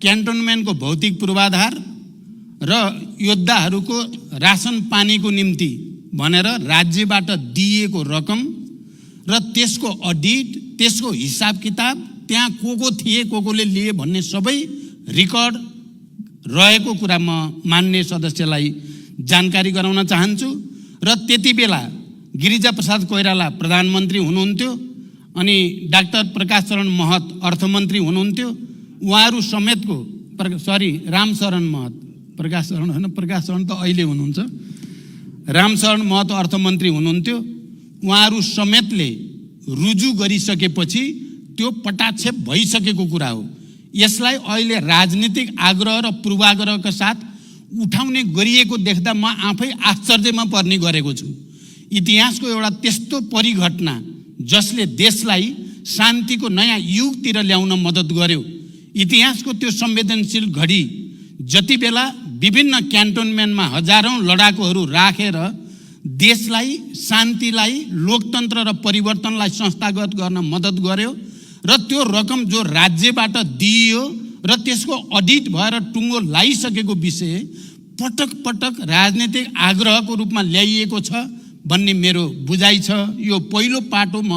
क्यान्टोनमेन्टको भौतिक पूर्वाधार र योद्धाहरूको रासन पानीको निम्ति भनेर राज्यबाट दिइएको रकम र त्यसको अडिट, त्यसको हिसाब किताब, त्यहाँ को थिए, कोले लिए भन्ने सबै रेकर्ड रहेको कुरा म मान्य सदस्यलाई जानकारी गराउन चाहन्छु। र त्यति बेला गिरिजा प्रसाद कोइराला प्रधानमन्त्री हुनुहुन्थ्यो अनि डाक्टर प्रकाश चरण महत अर्थमन्त्री हुनुहुन्थ्यो। उहाँहरू समेतको रामशरण महत, प्रकाश चरण होइन, प्रकाश चरण त अहिले हुनुहुन्छ, रामशरण महत अर्थमन्त्री हुनुहुन्थ्यो। उहाँहरू समेतले रुजु गरिसकेपछि त्यो पटाक्षेप भइसकेको कुरा हो। यसलाई अहिले राजनीतिक आग्रह र पूर्वाग्रहका साथ उठाउने गरिएको देख्दा म आफै आश्चर्यमा पर्ने गरेको छु। इतिहासको एउटा त्यस्तो परिघटना जसले देशलाई शान्तिको नयाँ युगतिर ल्याउन मद्दत गर्यो। इतिहासको त्यो संवेदनशील घडी जति बेला विभिन्न क्यान्टोनमेन्टमा हजारौं लडाकुहरू राखेर देशलाई, शान्तिलाई, लोकतन्त्र र परिवर्तनलाई संस्थागत गर्न मद्दत गर्यो र त्यो रकम जो राज्यबाट दिइयो र त्यसको अडिट भएर टुङ्गो लागिसकेको विषय पटक पटक राजनीतिक आग्रहको रूपमा ल्याइएको छ भन्ने मेरो बुझाइ छ। यो पहिलो पाटो म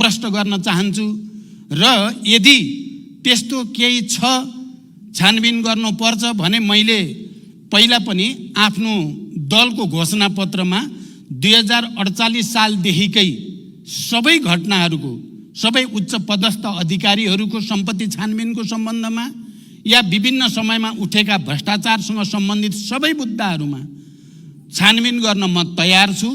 प्रश्न गर्न चाहन्छु। र यदि त्यस्तो केही छ, छानबिन गर्नुपर्छ भने मैले पहिला पनि आफ्नो दलको घोषणापत्रमा 2048 सालदेखिकै सबै घटनाहरूको, सबै उच्च पदस्थ अधिकारीहरूको सम्पत्ति छानबिनको सम्बन्धमा या विभिन्न समयमा उठेका भ्रष्टाचारसँग सम्बन्धित सबै मुद्दाहरूमा छानबिन गर्न म तयार छु।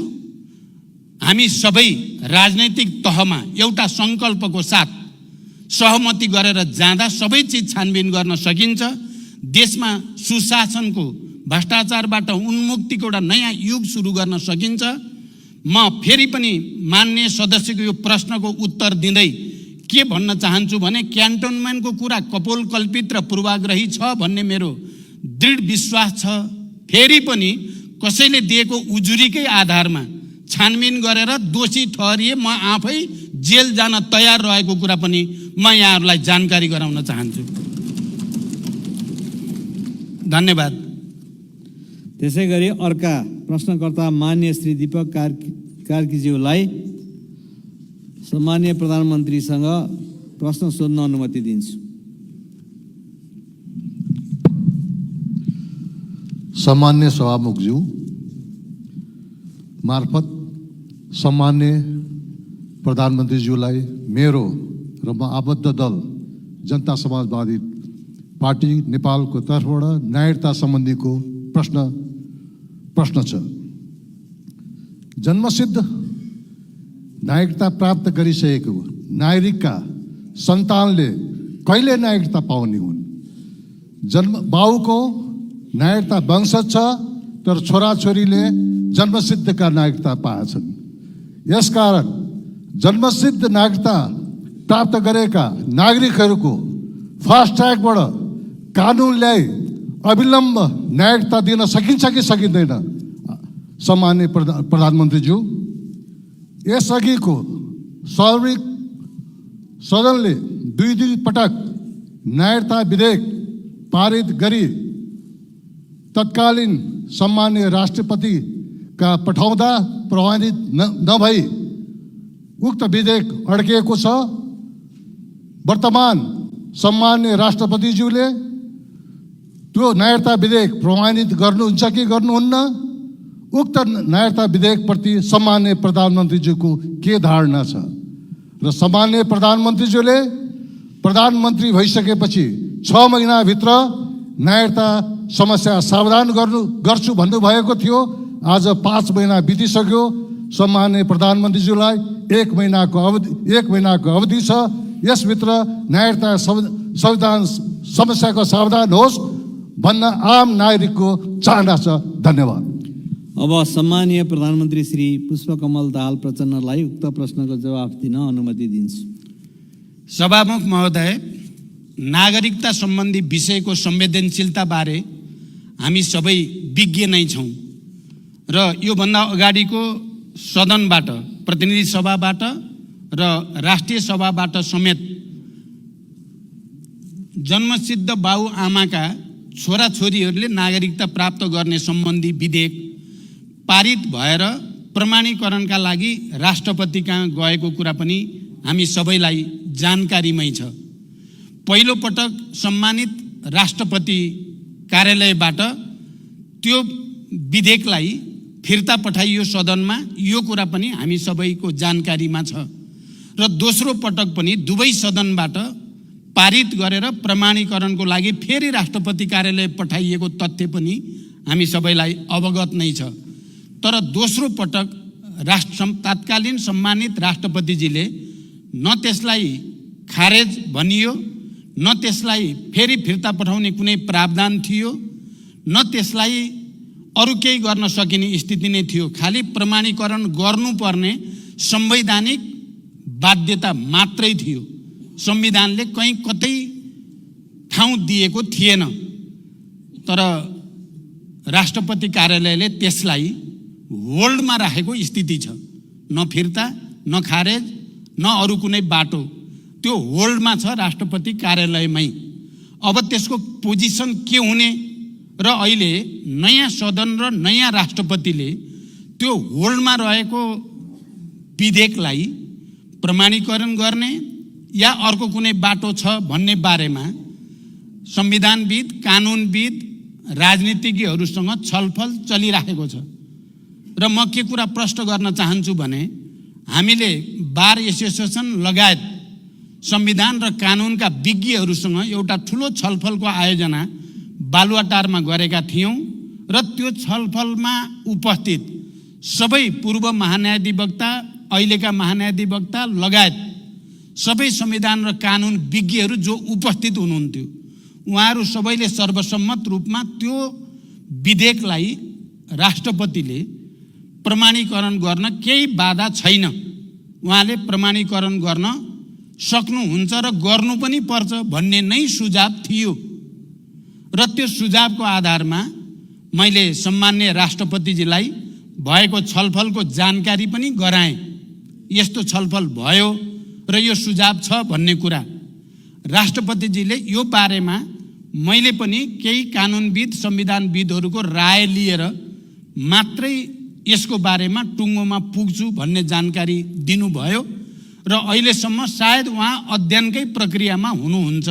हामी सबै राजनैतिक तहमा एउटा सङ्कल्पको साथ सहमति गरेर जाँदा सबै चिज छानबिन गर्न सकिन्छ। देशमा सुशासनको, भ्रष्टाचारबाट उन्मुक्तिको एउटा नयाँ युग सुरु गर्न सकिन्छ। म फेरि पनि मान्य सदस्यको यो प्रश्नको उत्तर दिँदै के भन्न चाहन्छु भने क्यान्टोनमेन्टको कुरा कपोलकल्पित र पूर्वाग्रही छ भन्ने मेरो दृढ विश्वास छ। फेरि पनि कसैले दिएको उजुरीकै आधारमा छानबिन गरेर दोषी ठहरिए म आफै जेल जान तयार रहेको कुरा पनि म यहाँहरूलाई जानकारी गराउन चाहन्छु। धन्यवाद। त्यसैगरी अर्का प्रश्नकर्ता मान्य श्री दीपक कार्कीज्यूलाई सम्माननीय प्रधानमन्त्रीसँग प्रश्न सोध्न अनुमति दिन्छु। सम्मान्य सभामुखज्यू मार्फत सम्मान्य प्रधानमन्त्रीज्यूलाई मेरो र म आबद्ध दल जनता समाजवादी पार्टी नेपालको तर्फबाट नागरिकता सम्बन्धीको प्रश्न छ। जन्मसिद्ध नागरिकता प्राप्त गरिसकेको नागरिकका सन्तानले कहिले नागरिकता पाउने हुन्? बाउको नागरिकता वंशज छ तर छोराछोरीले जन्मसिद्धका नागरिकता पाएछन्। यसकारण जन्मसिद्ध नागरिकता प्राप्त गरेका नागरिकहरूको फास्ट ट्र्याकबाट कानुन ल्याई अविलम्ब नागरिकता दिन सकिन्छ कि सकिँदैन? सम्माननीय प्रधानमन्त्रीज्यू, यसअघिको सार्वजनिक सदनले दुई पटक नागरिकता विधेयक पारित गरी तत्कालीन सम्माननीय राष्ट्रपतिका पठाउँदा प्रभावित नभई उक्त विधेयक अड्किएको छ। वर्तमान सम्माननीय राष्ट्रपतिज्यूले त्यो नागरिकता विधेयक प्रमाणित गर्नुहुन्छ कि गर्नुहुन्न? उक्त नागरिकता विधेयकप्रति सम्माननीय प्रधानमन्त्रीज्यूको के धारणा छ? र सम्माननीय प्रधानमन्त्रीज्यूले प्रधानमन्त्री भइसकेपछि 6 महिनाभित्र नागरिकता समस्या समाधान गर्छु भन्नुभएको थियो। आज 5 महिना बितिसक्यो। सम्माननीय प्रधानमन्त्रीज्यूलाई 1 महिनाको अवधि छ। यसभित्र नागरिकता संविधान समस्याको समाधान होस् भन्न आम नागरिकको चाहना छ। धन्यवाद। अब सम्मानीय प्रधानमन्त्री श्री पुष्पकमल दाहाल प्रचण्डलाई उक्त प्रश्नको जवाफ दिन अनुमति दिन्छु। सभामुख महोदय, नागरिकता सम्बन्धी विषयको संवेदनशीलता बारे हामी सबै विज्ञ नै छौँ र योभन्दा अगाडिको सदनबाट, प्रतिनिधि सभाबाट र राष्ट्रिय सभाबाट समेत जन्मसिद्ध बाउ आमाका छोराछोरीहरूले नागरिकता प्राप्त गर्ने सम्बन्धी विधेयक पारित भएर प्रमाणीकरणका लागि राष्ट्रपति कहाँ गएको कुरा पनि हामी सबैलाई जानकारीमै छ। पहिलो पटक सम्मानित राष्ट्रपति कार्यालयबाट त्यो विधेयकलाई फिर्ता पठाइयो सदनमा, यो कुरा पनि हामी सबैको जानकारीमा छ। र दोस्रो पटक पनि दुवै सदनबाट पारित गरेर प्रमाणीकरणको लागि फेरि राष्ट्रपति कार्यालय पठाइएको तथ्य पनि हामी सबैलाई अवगत नै छ। तर दोस्रो पटक तत्कालीन सम्मानित राष्ट्रपतिजीले न त्यसलाई खारेज भनियो, न त्यसलाई फेरि फिर्ता पठाउने कुनै प्रावधान थियो, न त्यसलाई अरू केही गर्न सकिने स्थिति नै थियो। खालि प्रमाणीकरण गर्नुपर्ने संवैधानिक बाध्यता मात्रै थियो। संविधानले कहीँ कतै ठाउँ दिएको थिएन। तर राष्ट्रपति कार्यालयले त्यसलाई होल्डमा राखेको स्थिति छ। न फिर्ता, न खारेज, न अरू कुनै बाटो, त्यो होल्डमा छ राष्ट्रपति कार्यालयमै। अब त्यसको पोजिसन के हुने र अहिले नयाँ सदन र नयाँ राष्ट्रपतिले त्यो होल्डमा रहेको विधेयकलाई प्रमाणीकरण गर्ने या अर्को कुनै बाटो छ भन्ने बारेमा संविधानविद, कानुनविद, राजनीतिज्ञहरूसँग छलफल चलिरहेको छ। र म के कुरा प्रश्न गर्न चाहन्छु भने हामीले बार एसोसिएसन लगायत संविधान र कानुनका विज्ञहरूसँग एउटा ठुलो छलफलको आयोजना बालुवाटारमा गरेका थियौँ र त्यो छलफलमा उपस्थित सबै पूर्व महान्यायाधिवक्ता, अहिलेका महान्यायाधिवक्ता लगायत सबै संविधान र कानुन विज्ञहरू जो उपस्थित हुनुहुन्थ्यो, उहाँहरू सबैले सर्वसम्मत रूपमा त्यो विधेयकलाई राष्ट्रपतिले प्रमाणीकरण गर्न केही बाधा छैन, उहाँले प्रमाणीकरण गर्न सक्नुहुन्छ र गर्नु पनि पर्छ भन्ने नै सुझाव थियो। र त्यो सुझावको आधारमा मैले सम्माननीय राष्ट्रपतिजीलाई भएको छलफलको जानकारी पनि गराएँ। यस्तो छलफल भयो र यो सुझाव छ भन्ने कुरा। राष्ट्रपतिजीले यो बारेमा मैले पनि केही कानुनविद, संविधानविदहरूको राय लिएर मात्रै यसको बारेमा टुङ्गोमा पुग्छु भन्ने जानकारी दिनुभयो र अहिलेसम्म सायद उहाँ अध्ययनकै प्रक्रियामा हुनुहुन्छ।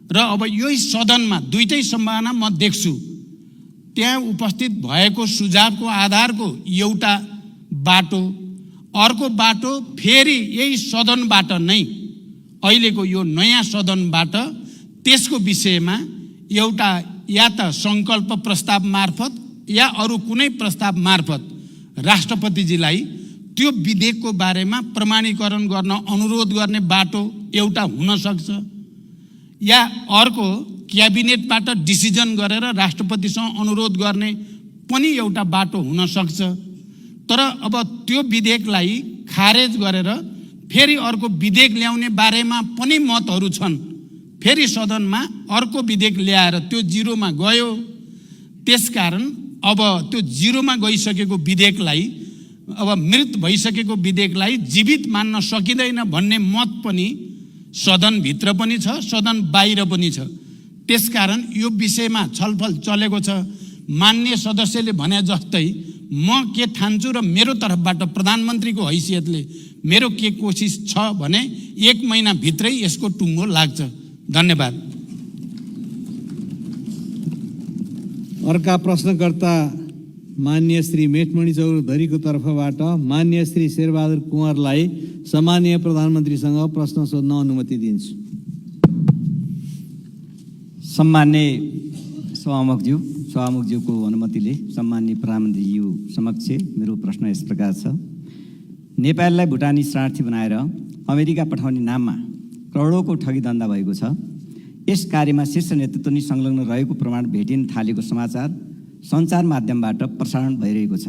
र अब यही सदनमा दुईटै सम्भावना म देख्छु। त्यहाँ उपस्थित भएको सुझावको आधारको एउटा बाटो, अर्को बाटो फेरि यही सदनबाट नै, अहिलेको यो नयाँ सदनबाट त्यसको विषयमा एउटा या त सङ्कल्प प्रस्ताव मार्फत या अरू कुनै प्रस्ताव मार्फत राष्ट्रपतिजीलाई त्यो विधेयकको बारेमा प्रमाणीकरण गर्न अनुरोध गर्ने बाटो एउटा हुन सक्छ, या अर्को क्याबिनेटबाट डिसिजन गरेर राष्ट्रपतिसँग अनुरोध गर्ने पनि एउटा बाटो हुन सक्छ। तर अब त्यो विधेयकलाई खारेज गरेर फेरि अर्को विधेयक ल्याउने बारेमा पनि मतहरू छन्। फेरि सदनमा अर्को विधेयक ल्याएर त्यो जिरोमा गयो। त्यसकारण अब त्यो जिरोमा गइसकेको विधेयकलाई, अब मृत भइसकेको विधेयकलाई जीवित मान्न सकिँदैन भन्ने मत पनि सदनभित्र पनि छ, सदन बाहिर पनि छ। त्यसकारण यो विषयमा छलफल चलेको छ। माननीय सदस्यले भने जस्तै म के ठान्छु र मेरो तर्फबाट प्रधानमन्त्रीको हैसियतले मेरो के कोसिस छ भने 1 महिनाभित्रै यसको टुङ्गो लाग्छ। धन्यवाद। अर्का प्रश्नकर्ता माननीय श्री मेटमणि चौधरीको तर्फबाट माननीय श्री शेरबहादुर कुँवरलाई सम्माननीय प्रधानमन्त्रीसँग प्रश्न सोध्न अनुमति दिन्छु। सम्माननीय सभामुखज्यूको अनुमतिले सम्माननीय प्रधानमन्त्रीज्यू समक्ष मेरो प्रश्न यस प्रकार छ। नेपाललाई भुटानी शरणार्थी बनाएर अमेरिका पठाउने नाममा करोडौँको ठगी धन्दा भएको छ। यस कार्यमा शीर्ष नेतृत्व नै संलग्न रहेको प्रमाण भेटिन थालेको समाचार सञ्चार माध्यमबाट प्रसारण भइरहेको छ।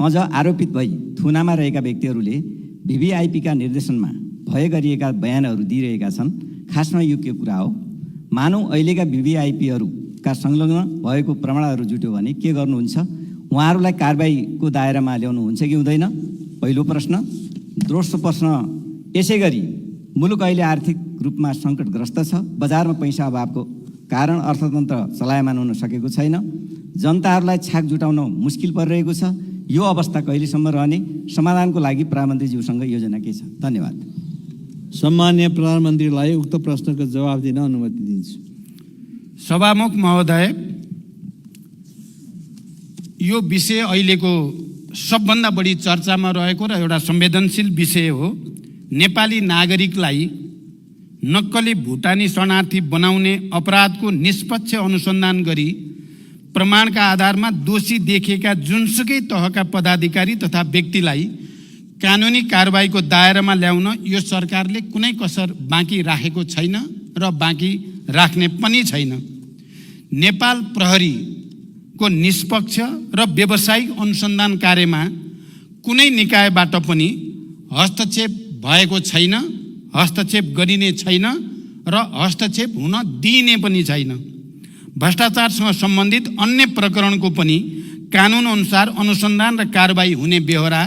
अझ आरोपित भई थुनामा रहेका व्यक्तिहरूले VVIPका निर्देशनमा भए गरिएका बयानहरू दिइरहेका छन्। खासमा यो के कुरा हो? मानौ अहिलेका VVIPहरूका संलग्न भएको प्रमाणहरू जुट्यो भने के गर्नुहुन्छ? उहाँहरूलाई कारबाहीको दायरामा ल्याउनुहुन्छ कि हुँदैन? पहिलो प्रश्न। दोस्रो प्रश्न, यसै गरी मुलुक अहिले आर्थिक रूपमा सङ्कटग्रस्त छ। बजारमा पैसा अभावको कारण अर्थतन्त्र चलायमान हुन सकेको छैन। जनताहरूलाई छाक जुटाउन मुस्किल परिरहेको छ। यो अवस्था कहिलेसम्म रहने? समाधानको लागि प्रधानमन्त्रीज्यूसँग योजना के छ? धन्यवाद। सम्माननीय प्रधानमन्त्रीलाई उक्त प्रश्नको जवाफ दिन अनुमति दिन्छु। सभामुख महोदय, यो विषय अहिलेको सबभन्दा बढी चर्चामा रहेको र एउटा संवेदनशील विषय हो। नेपाली नागरिकलाई नक्कली भुटानी शरणार्थी बनाउने अपराधको निष्पक्ष अनुसन्धान गरी प्रमाणका आधारमा दोषी देखेका जुनसुकै तहका पदाधिकारी तथा व्यक्तिलाई कानुनी कारबाहीको दायरामा ल्याउन यो सरकारले कुनै कसर बाँकी राखेको छैन र बाँकी राख्ने पनि छैन। नेपाल प्रहरीको निष्पक्ष र व्यावसायिक अनुसन्धान कार्यमा कुनै निकायबाट पनि हस्तक्षेप भएको छैन, हस्तक्षेप गरिने छैन र हस्तक्षेप हुन दिइने पनि छैन। भ्रष्टाचारसँग सम्बन्धित अन्य प्रकरणको पनि कानुन अनुसार अनुसन्धान र कारबाही हुने बेहोरा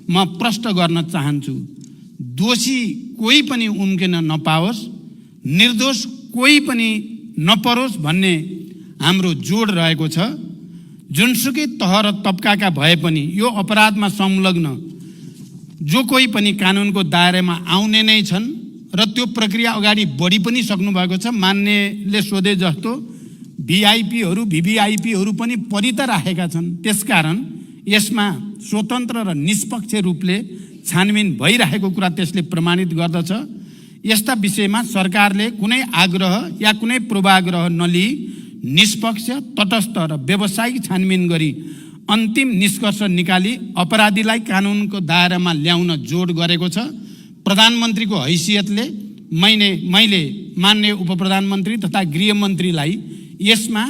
म प्रष्ट गर्न चाहन्छु। दोषी कोही पनि उम्किन नपाओस्, निर्दोष कोही पनि नपरोस् भन्ने हाम्रो जोड रहेको छ। जुनसुकै तह र तबकाका भए पनि यो अपराधमा संलग्न जो कोही पनि कानुनको दायरामा आउने नै छन् र त्यो प्रक्रिया अगाडि बढी पनि सक्नु भएको छ। मान्यले सोधे जस्तो भिआइपीहरू भिभिआइपीहरू पनि परि त राखेका छन्। त्यसकारण यसमा स्वतन्त्र र निष्पक्ष रूपले छानबिन भइरहेको कुरा त्यसले प्रमाणित गर्दछ। यस्ता विषयमा सरकारले कुनै आग्रह या कुनै पूर्वाग्रह नलिई निष्पक्ष, तटस्थ र व्यावसायिक छानबिन गरी अन्तिम निष्कर्ष निकाली अपराधीलाई कानुनको दायरामा ल्याउन जोड गरेको छ। प्रधानमन्त्रीको हैसियतले मैले माननीय उपप्रधानमन्त्री तथा गृहमन्त्रीलाई यसमा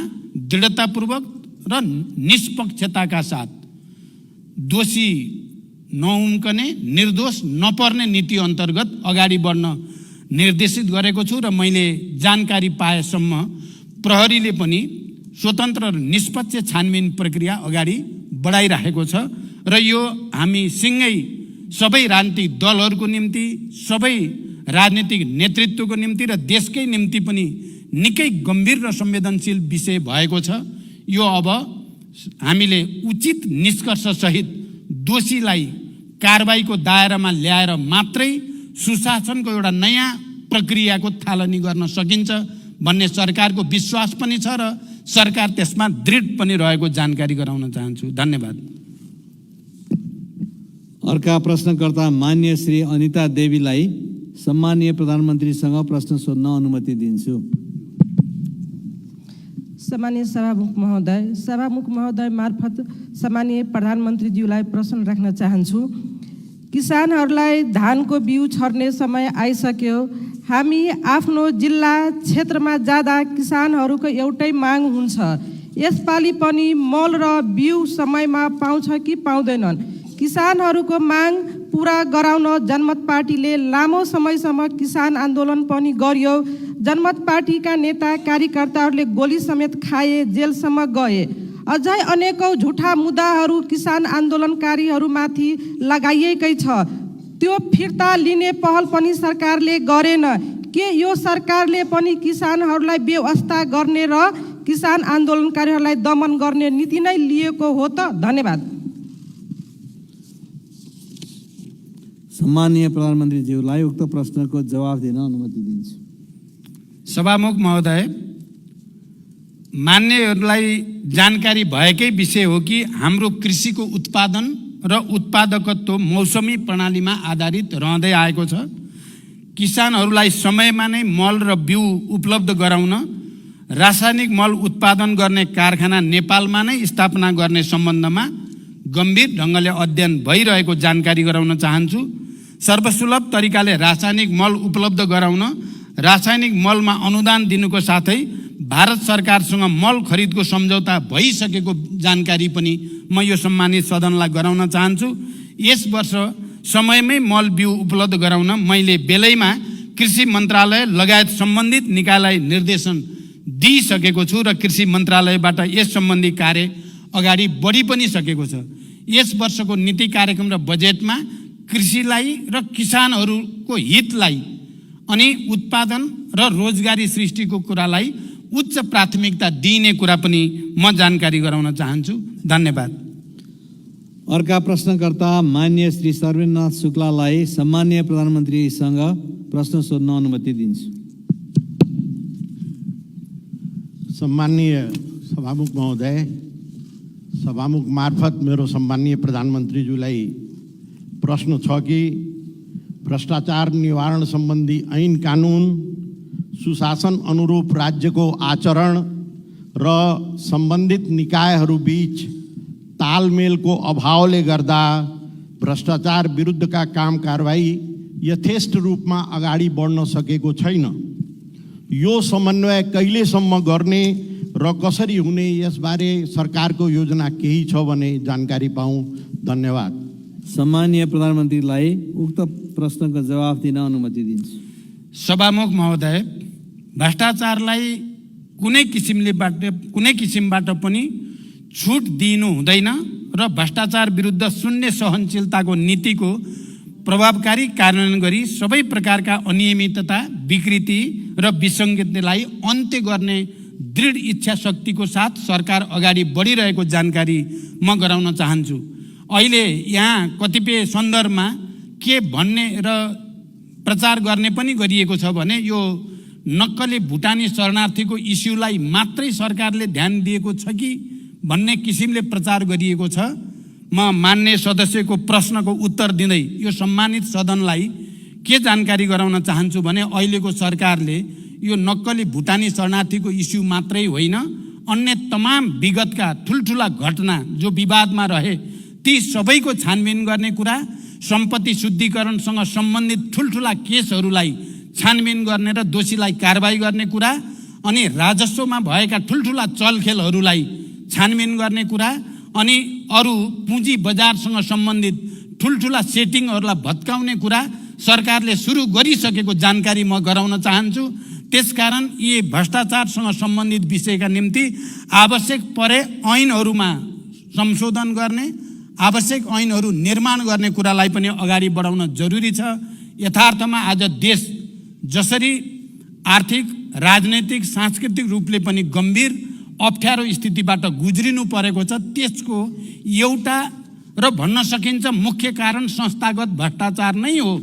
दृढतापूर्वक र निष्पक्षताका साथ दोषी नउम्कने, निर्दोष नपर्ने नीति अन्तर्गत अगाडि बढ्न निर्देशित गरेको छु र मैले जानकारी पाएसम्म प्रहरीले पनि स्वतन्त्र र निष्पक्ष छानबिन प्रक्रिया अगाडि बढाइराखेको छ र यो हामी सँगै सबै राजनीतिक दलहरूको निम्ति, सबै राजनीतिक नेतृत्वको निम्ति र देशकै निम्ति पनि निकै गम्भीर र संवेदनशील विषय भएको छ। यो अब हामीले उचित निष्कर्षसहित दोषीलाई कारबाहीको दायरामा ल्याएर मात्रै सुशासनको एउटा नयाँ प्रक्रियाको थालनी गर्न सकिन्छ भन्ने सरकारको विश्वास पनि छ र सरकार त्यसमा दृढ पनि रहेको जानकारी गराउन चाहन्छु। धन्यवाद। अर्का प्रश्नकर्ता मान्य श्री अनिता देवीलाई सम्माननीय प्रधानमन्त्रीसँग प्रश्न सोध्न अनुमति दिन्छु। सम्माननीय सभामुख महोदय मार्फत सम्माननीय प्रधानमन्त्रीज्यूलाई प्रश्न राख्न चाहन्छु। किसानहरूलाई धानको बिउ छर्ने समय आइसक्यो। हामी आफ्नो जिल्ला क्षेत्रमा जाँदा किसानहरूको एउटै माग हुन्छ, यसपालि पनि मल र बिउ समयमा पाउँछ कि पाउँदैनन्। किसानहरूको माग पुरा गराउन जनमत पार्टीले लामो समयसम्म किसान आन्दोलन पनि गर्यो। जनमत पार्टीका नेता कार्यकर्ताहरूले गोली समेत खाए, जेलसम्म गए। अझै अनेकौं झुठा मुद्दाहरू किसान आन्दोलनकारीहरूमाथि लगाइएकै छ। त्यो फिर्ता लिने पहल पनि सरकारले गरेन। के यो सरकारले पनि किसानहरूलाई बेवास्ता गर्ने र किसान आन्दोलनकारीहरूलाई दमन गर्ने नीति नै लिएको हो त? धन्यवाद। सम्माननीय प्रधानमन्त्रीज्यूलाई उक्त प्रश्नको जवाफ दिन अनुमति दिन्छु। सभामुख महोदय, मान्यहरूलाई जानकारी भएकै विषय हो कि हाम्रो कृषिको उत्पादन र उत्पादकत्व मौसमी प्रणालीमा आधारित रहँदै आएको छ। किसानहरूलाई समयमा नै मल र बिउ उपलब्ध गराउन रासायनिक मल उत्पादन गर्ने कारखाना नेपालमा नै स्थापना गर्ने सम्बन्धमा गम्भीर ढङ्गले अध्ययन भइरहेको जानकारी गराउन चाहन्छु। सर्वसुलभ तरिकाले रासायनिक मल उपलब्ध गराउन रासायनिक मलमा अनुदान दिनुको साथै भारत सरकारसँग मल खरिदको सम्झौता भइसकेको जानकारी पनि म यो सम्मानित सदनलाई गराउन चाहन्छु। यस वर्ष समयमै मल बिउ उपलब्ध गराउन मैले बेलैमा कृषि मन्त्रालय लगायत सम्बन्धित निकायलाई निर्देशन दिइसकेको छु र कृषि मन्त्रालयबाट यस सम्बन्धी कार्य अगाडि बढी पनि सकेको छ। यस वर्षको नीति कार्यक्रम र बजेटमा कृषिलाई र किसानहरूको हितलाई अनि उत्पादन र रोजगारी सृष्टिको कुरालाई उच्च प्राथमिकता दिइने कुरा पनि म जानकारी गराउन चाहन्छु। धन्यवाद। अर्का प्रश्नकर्ता मान्य श्री सर्वेन्द्रनाथ शुक्लालाई सम्माननीय प्रधानमन्त्रीसँग प्रश्न सोध्न अनुमति दिन्छु। सम्माननीय सभामुख महोदय, सभामुख मार्फत मेरो सम्माननीय प्रधानमन्त्रीज्यूलाई प्रश्न छ कि भ्रष्टाचार निवारण सम्बन्धी ऐन कानुन, सुशासन अनुरूप राज्यको आचरण र सम्बन्धित निकायहरू बीच तालमेलको अभावले गर्दा भ्रष्टाचार विरुद्धका काम कारबाही यथेष्ट रूपमा अगाडि बढ्न सकेको छैन। यो समन्वय कहिलेसम्म गर्ने र कसरी हुने, यसबारे सरकारको योजना केही छ भने जानकारी पाऊँ। धन्यवाद। सम्माननीय प्रधानमन्त्रीलाई उक्त प्रश्नको जवाफ दिन अनुमति दिन्छु। सभामुख महोदय, भ्रष्टाचारलाई कुनै किसिमबाट पनि छुट दिनु हुँदैन र भ्रष्टाचार विरुद्ध शून्य सहनशीलताको नीतिको प्रभावकारी कार्यान्वयन गरी सबै प्रकारका अनियमितता, विकृति र विसङ्गतिलाई अन्त्य गर्ने दृढ इच्छा शक्तिको साथ सरकार अगाडि बढिरहेको जानकारी म गराउन चाहन्छु। अहिले यहाँ कतिपय सन्दर्भमा के भन्ने र प्रचार गर्ने पनि गरिएको छ भने यो नक्कली भुटानी शरणार्थीको इस्युलाई मात्रै सरकारले ध्यान दिएको छ कि भन्ने किसिमले प्रचार गरिएको छ। म मान्य सदस्यको प्रश्नको उत्तर दिँदै यो सम्मानित सदनलाई के जानकारी गराउन चाहन्छु भने अहिलेको सरकारले यो नक्कली भुटानी शरणार्थीको इस्यु मात्रै होइन, अन्य तमाम विगतका ठुल्ठुला घटना जो विवादमा रहे ती सबैको छानबिन गर्ने कुरा, सम्पत्ति शुद्धिकरणसँग सम्बन्धित ठुल्ठुला केसहरूलाई छानबिन गर्ने र दोषीलाई कारबाही गर्ने कुरा, अनि राजस्वमा भएका ठुल्ठुला चलखेलहरूलाई छानबिन गर्ने कुरा, अनि अरू पुँजी बजारसँग सम्बन्धित ठुल्ठुला सेटिङहरूलाई भत्काउने कुरा सरकारले सुरु गरिसकेको जानकारी म गराउन चाहन्छु। त्यसकारण यी भ्रष्टाचारसँग सम्बन्धित विषयका निम्ति आवश्यक परे ऐनहरूमा संशोधन गर्ने, आवश्यक ऐनहरू निर्माण गर्ने कुरालाई पनि अगाडि बढाउन जरुरी छ। यथार्थमा आज देश जसरी आर्थिक, राजनैतिक, सांस्कृतिक रूपले पनि गम्भीर अप्ठ्यारो स्थितिबाट गुज्रिनु परेको छ, त्यसको एउटा र भन्न सकिन्छ मुख्य कारण संस्थागत भ्रष्टाचार नै हो।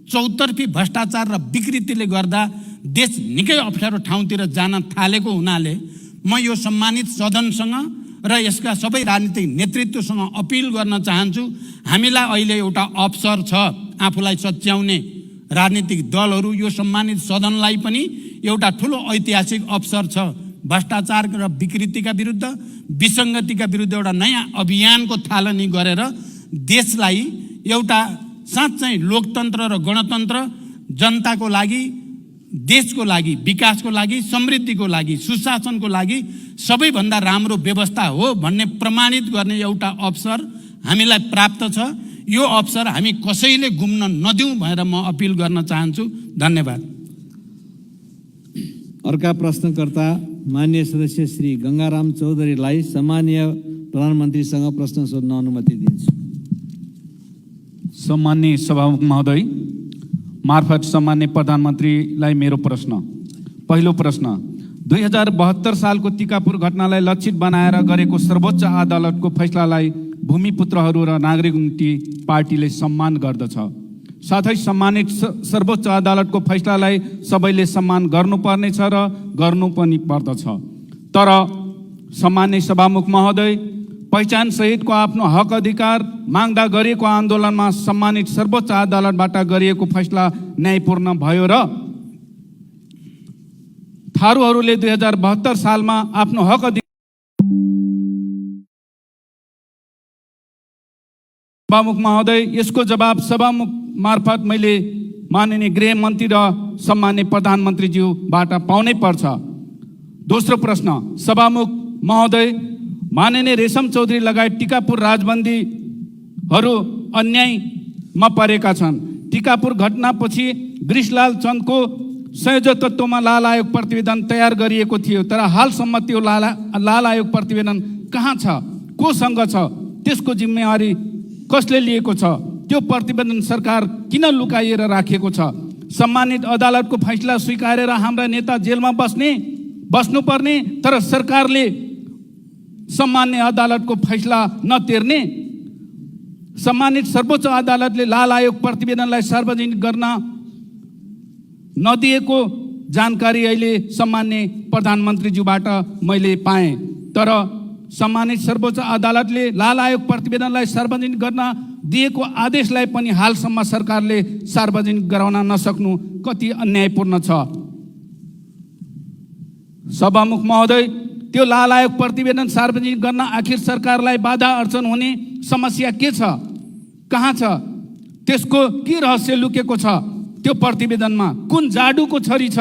चौतर्फी भ्रष्टाचार र विकृतिले गर्दा देश निकै अप्ठ्यारो ठाउँतिर जान थालेको हुनाले म यो सम्मानित सदनसँग र यसका सबै राजनीतिक नेतृत्वसँग अपिल गर्न चाहन्छु। हामीलाई अहिले एउटा अवसर छ, आफूलाई सच्याउने राजनीतिक दलहरू, यो सम्मानित सदनलाई पनि एउटा ठुलो ऐतिहासिक अवसर छ। भ्रष्टाचार र विकृतिका विरुद्ध, विसङ्गतिका विरुद्ध एउटा नयाँ अभियानको थालनी गरेर देशलाई एउटा साँच्चै लोकतन्त्र र गणतन्त्र, जनताको लागि, देशको लागि, विकासको लागि, समृद्धिको लागि, सुशासनको लागि सबैभन्दा राम्रो व्यवस्था हो भन्ने प्रमाणित गर्ने एउटा अवसर हामीलाई प्राप्त छ। यो अवसर हामी कसैले गुम्न नदिउँ भनेर म अपिल गर्न चाहन्छु। धन्यवाद। अर्का प्रश्नकर्ता मान्य सदस्य श्री गङ्गाराम चौधरीलाई सम्माननीय प्रधानमन्त्रीसँग प्रश्न सोध्न अनुमति दिन्छु। सम्माननीय सभामुख महोदय मार्फत सम्माननीय प्रधानमन्त्रीलाई मेरो प्रश्न। पहिलो प्रश्न, 2072 सालको टिकापुर घटनालाई लक्षित बनाएर गरेको सर्वोच्च अदालतको फैसलालाई भूमिपुत्रहरू र नागरिक मुक्ति पार्टीले सम्मान गर्दछ। साथै सम्मानित सर्वोच्च अदालतको फैसलालाई सबैले सम्मान गर्नुपर्नेछ र गर्नु पनि पर्दछ। तर सम्माननीय सभामुख महोदय, पहिचान सहितको आफ्नो हक अधिकार माग्दा गरिएको आन्दोलनमा सम्मानित सर्वोच्च अदालतबाट गरिएको फैसला न्यायपूर्ण भयो र थारूहरूले 2072 सालमा आफ्नो हक अधिकार सभामुख महोदय, यसको जवाब सभामुख मार्फत मैले माननीय गृहमन्त्री र सम्माननीय प्रधानमन्त्रीज्यूबाट पाउनै पर्छ। दोस्रो प्रश्न, सभामुख महोदय, माननीय रेशम चौधरी लगायत टिकापुर राजबन्दीहरू अन्यायमा परेका छन्। टिकापुर घटनापछि गृषलाल चन्दको संयोजकत्वमा लाल आयोग प्रतिवेदन तयार गरिएको थियो, तर हालसम्म त्यो लाल आयोग प्रतिवेदन कहाँ छ, कोसँग छ, त्यसको जिम्मेवारी कसले लिएको छ, त्यो प्रतिवेदन सरकार किन लुकाइएर राखेको छ? सम्मानित अदालतको फैसला स्वीकारेर हाम्रा नेता जेलमा बस्नुपर्ने, तर सरकारले सम्मान्य अदालतको फैसला नतिर्ने, सम्मानित सर्वोच्च अदालतले लाल आयोग प्रतिवेदनलाई सार्वजनिक गर्न नदिएको जानकारी अहिले सम्मान्य प्रधानमन्त्रीज्यूबाट मैले पाएँ। तर सम्मानित सर्वोच्च अदालतले लाल आयोग प्रतिवेदनलाई सार्वजनिक गर्न दिएको आदेशलाई पनि हालसम्म सरकारले सार्वजनिक गराउन नसक्नु कति अन्यायपूर्ण छ। सभामुख महोदय, त्यो लाल आयोग प्रतिवेदन सार्वजनिक गर्न आखिर सरकारलाई बाधा अर्चन हुने समस्या के छ, कहाँ छ, त्यसको के रहस्य लुकेको छ, त्यो प्रतिवेदनमा कुन जाडुको छरी छ,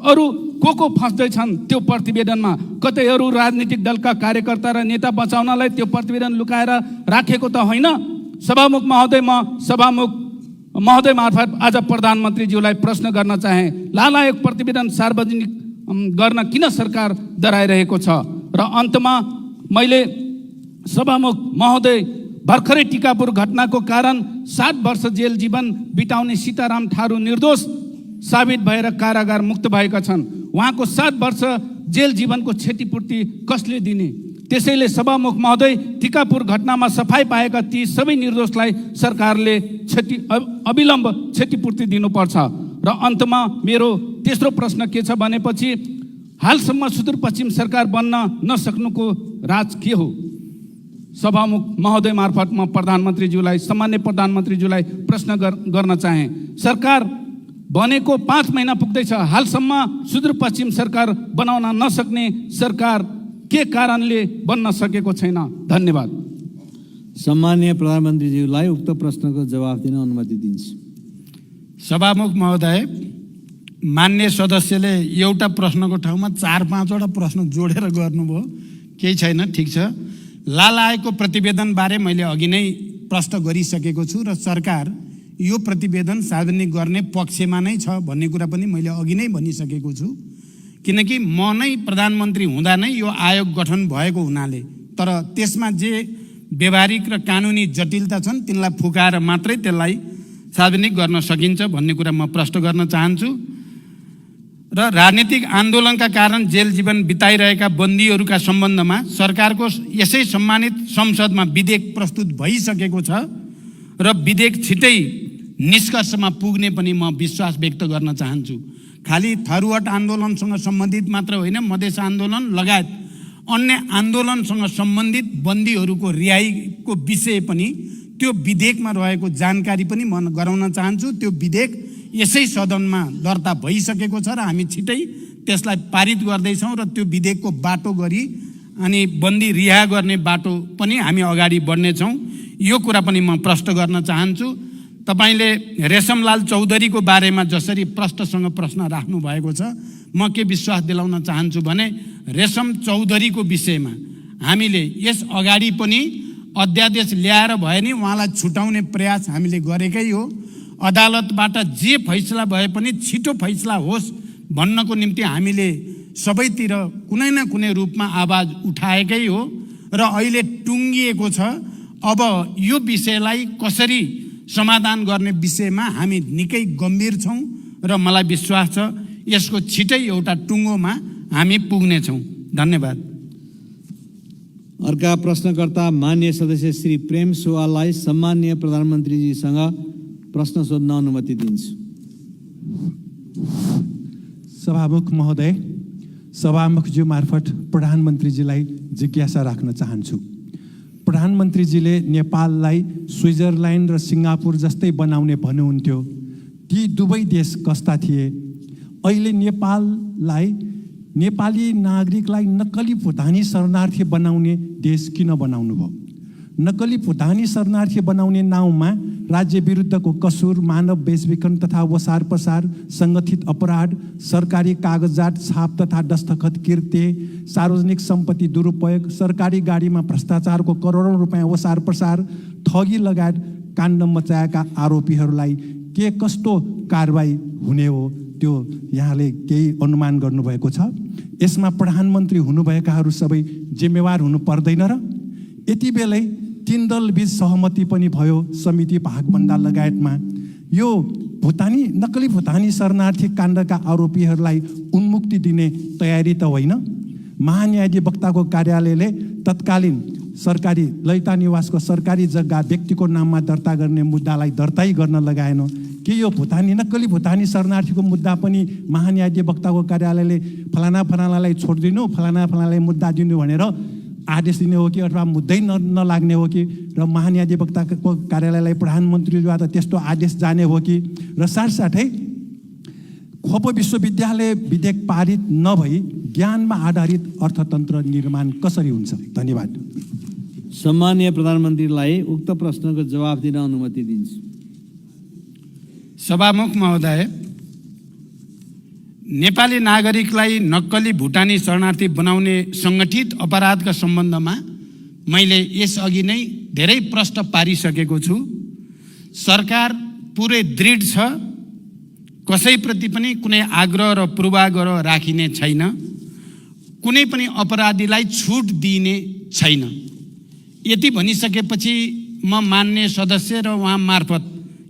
अरू को फस्दैछन् त्यो प्रतिवेदनमा, कतै अरू राजनीतिक दलका कार्यकर्ता र नेता बचाउनलाई त्यो प्रतिवेदन लुकाएर राखेको त होइन। सभामुख महोदय, म सभामुख महोदय मार्फत आज प्रधानमन्त्रीज्यूलाई प्रश्न गर्न चाहे, लाल आयोग प्रतिवेदन सार्वजनिक गर्न किन सरकार डराइरहेको छ? र अन्तमा मैले सभामुख महोदय, भर्खरै टिकापुर घटनाको कारण 7 वर्ष जेल जीवन बिताउने सीताराम थारू निर्दोष साबित भएर कारागार मुक्त भएका छन्। उहाँको 7 वर्ष जेल जीवनको क्षतिपूर्ति कसले दिने? त्यसैले सभामुख महोदय, टिकापुर घटनामा सफाई पाएका ती सबै निर्दोषलाई सरकारले अविलम्ब क्षतिपूर्ति दिनुपर्छ। र अन्तमा मेरो तेस्रो प्रश्न के छ भनेपछि, हालसम्म सुदूरपश्चिम सरकार बन्न नसक्नुको राज के हो? सभामुख महोदय मार्फत म प्रधानमन्त्रीज्यूलाई, सामान्य प्रधानमन्त्रीज्यूलाई प्रश्न गर्न चाहे। सरकार बनेको 5 महिना पुग्दैछ, हालसम्म सुदूरपश्चिम सरकार बनाउन नसक्ने सरकार के कारणले बन्न सकेको छैन? धन्यवाद। सम्माननीय प्रधानमन्त्रीज्यूलाई उक्त प्रश्नको जवाफ दिन अनुमति दिन्छु। सभामुख महोदय, मान्य सदस्यले एउटा प्रश्नको ठाउँमा 4-5 वटा प्रश्न जोडेर गर्नुभयो, केही छैन, ठिक छ। लाल आयोगको प्रतिवेदनबारे मैले अघि नै प्रश्न गरिसकेको छु र सरकार यो प्रतिवेदन सार्वजनिक गर्ने पक्षमा नै छ भन्ने कुरा पनि मैले अघि नै भनिसकेको छु। किनकि म नै प्रधानमन्त्री हुँदा नै यो आयोग गठन भएको हुनाले, तर त्यसमा जे व्यवहारिक र कानुनी जटिलता छन् तिनलाई फुकाएर मात्रै त्यसलाई सार्वजनिक गर्न सकिन्छ भन्ने कुरा म प्रश्न गर्न चाहन्छु। र राजनीतिक आन्दोलनका कारण जेल जीवन बिताइरहेका बन्दीहरूका सम्बन्धमा सरकारको यसै सम्मानित संसदमा विधेयक प्रस्तुत भइसकेको छ र विधेयक छिटै निष्कर्षमा पुग्ने पनि म विश्वास व्यक्त गर्न चाहन्छु। खाली थरुहट आन्दोलनसँग सम्बन्धित मात्र होइन, मधेस आन्दोलन लगायत अन्य आन्दोलनसँग सम्बन्धित बन्दीहरूको रिहाईको विषय पनि त्यो विधेयकमा रहेको जानकारी पनि म गराउन चाहन्छु। त्यो विधेयक यसै सदनमा दर्ता भइसकेको छ र हामी छिटै त्यसलाई पारित गर्दैछौँ र त्यो विधेयकको बाटो गरी अनि बन्दी रिहा गर्ने बाटो पनि हामी अगाडि बढ्नेछौँ। यो कुरा पनि म प्रश्न गर्न चाहन्छु। तपाईले रेशमलाल चौधरीको बारेमा जसरी प्रश्नसँग प्रश्न राख्नु भएको छ, म के विश्वास दिलाउन चाहन्छु भने रेशम चौधरीको विषयमा हामीले यस अगाडि पनि अध्यादेश ल्याएर भए नि उहाँलाई छुटाउने प्रयास हामीले गरेकै हो। अदालतबाट जे फैसला भए पनि छिटो फैसला होस् भन्नको निम्ति हामीले सबैतिर कुनै न कुनै रूपमा आवाज उठाएकै हो र अहिले टुङ्गिएको छ। अब यो विषयलाई कसरी समाधान गर्ने विषयमा हामी निकै गम्भीर छौँ र मलाई विश्वास छ यसको छिटै एउटा टुङ्गोमा हामी पुग्नेछौँ। धन्यवाद। अर्का प्रश्नकर्ता मान्य सदस्य श्री प्रेम सुवाललाई सम्माननीय प्रधानमन्त्रीजीसँग प्रश्न सोध्न अनुमति दिन्छु। सभामुख महोदय, सभामुखज्यू मार्फत प्रधानमन्त्रीजीलाई जिज्ञासा राख्न चाहन्छु। प्रधानमन्त्रीजीले नेपाललाई स्विजरल्यान्ड र सिङ्गापुर जस्तै बनाउने भन्नुहुन्थ्यो। ती दुवै देश कस्ता थिए? अहिले नेपाललाई, नेपाली नागरिकलाई नक्कली भुटानी शरणार्थी बनाउने देश किन बनाउनु भयो? नक्कली भुटानी शरणार्थी बनाउने नाउँमा राज्य विरुद्धको कसुर, मानव बेचबिखन तथा वसार पसार, सङ्गठित अपराध, सरकारी कागजात छाप तथा दस्तखत कृत्य, सार्वजनिक सम्पत्ति दुरुपयोग, सरकारी गाडीमा भ्रष्टाचारको करोडौँ रुपियाँ वसार पसार, ठगी लगायत काण्ड मचाएका आरोपीहरूलाई के कस्तो कारबाही हुने हो त्यो यहाँले केही अनुमान गर्नुभएको छ? यसमा प्रधानमन्त्री हुनुभएकाहरू सबै जिम्मेवार हुनु पर्दैन र? यति बेलै 3 दलबीच सहमति पनि भयो समिति भागभन्दा लगायतमा। यो नक्कली भुटानी शरणार्थी काण्डका आरोपीहरूलाई उन्मुक्ति दिने तयारी त होइन। महान्यायाधिवक्ताको कार्यालयले तत्कालीन सरकारी ललिता निवासको सरकारी जग्गा व्यक्तिको नाममा दर्ता गर्ने मुद्दालाई दर्तै गर्न लगाएन। के यो नक्कली भुटानी शरणार्थीको मुद्दा पनि महान्यायाधिवक्ताको कार्यालयले फलानालाई छोडिदिनु, फलानालाई मुद्दा दिनु भनेर आदेश दिने हो कि अथवा मुद्दै नलाग्ने हो कि, र महान्यायाधिवक्ताको कार्यालयलाई प्रधानमन्त्रीद्वारा त्यस्तो आदेश जाने हो कि, र साथसाथै खोप विश्वविद्यालय विधेयक पारित नभई ज्ञानमा आधारित अर्थतन्त्र निर्माण कसरी हुन्छ? धन्यवाद। सम्माननीय प्रधानमन्त्रीलाई उक्त प्रश्नको जवाफ दिन अनुमति दिन्छु। सभामुख महोदय, नेपाली नागरिकलाई नक्कली भुटानी शरणार्थी बनाउने सङ्गठित अपराधका सम्बन्धमा मैले यसअघि नै धेरै प्रश्न पारिसकेको छु। सरकार पुरै दृढ छ, कसैप्रति पनि कुनै आग्रह र पूर्वाग्रह राखिने छैन, कुनै पनि अपराधीलाई छुट दिइने छैन। यति भनिसकेपछि म मान्य सदस्य र उहाँ मार्फत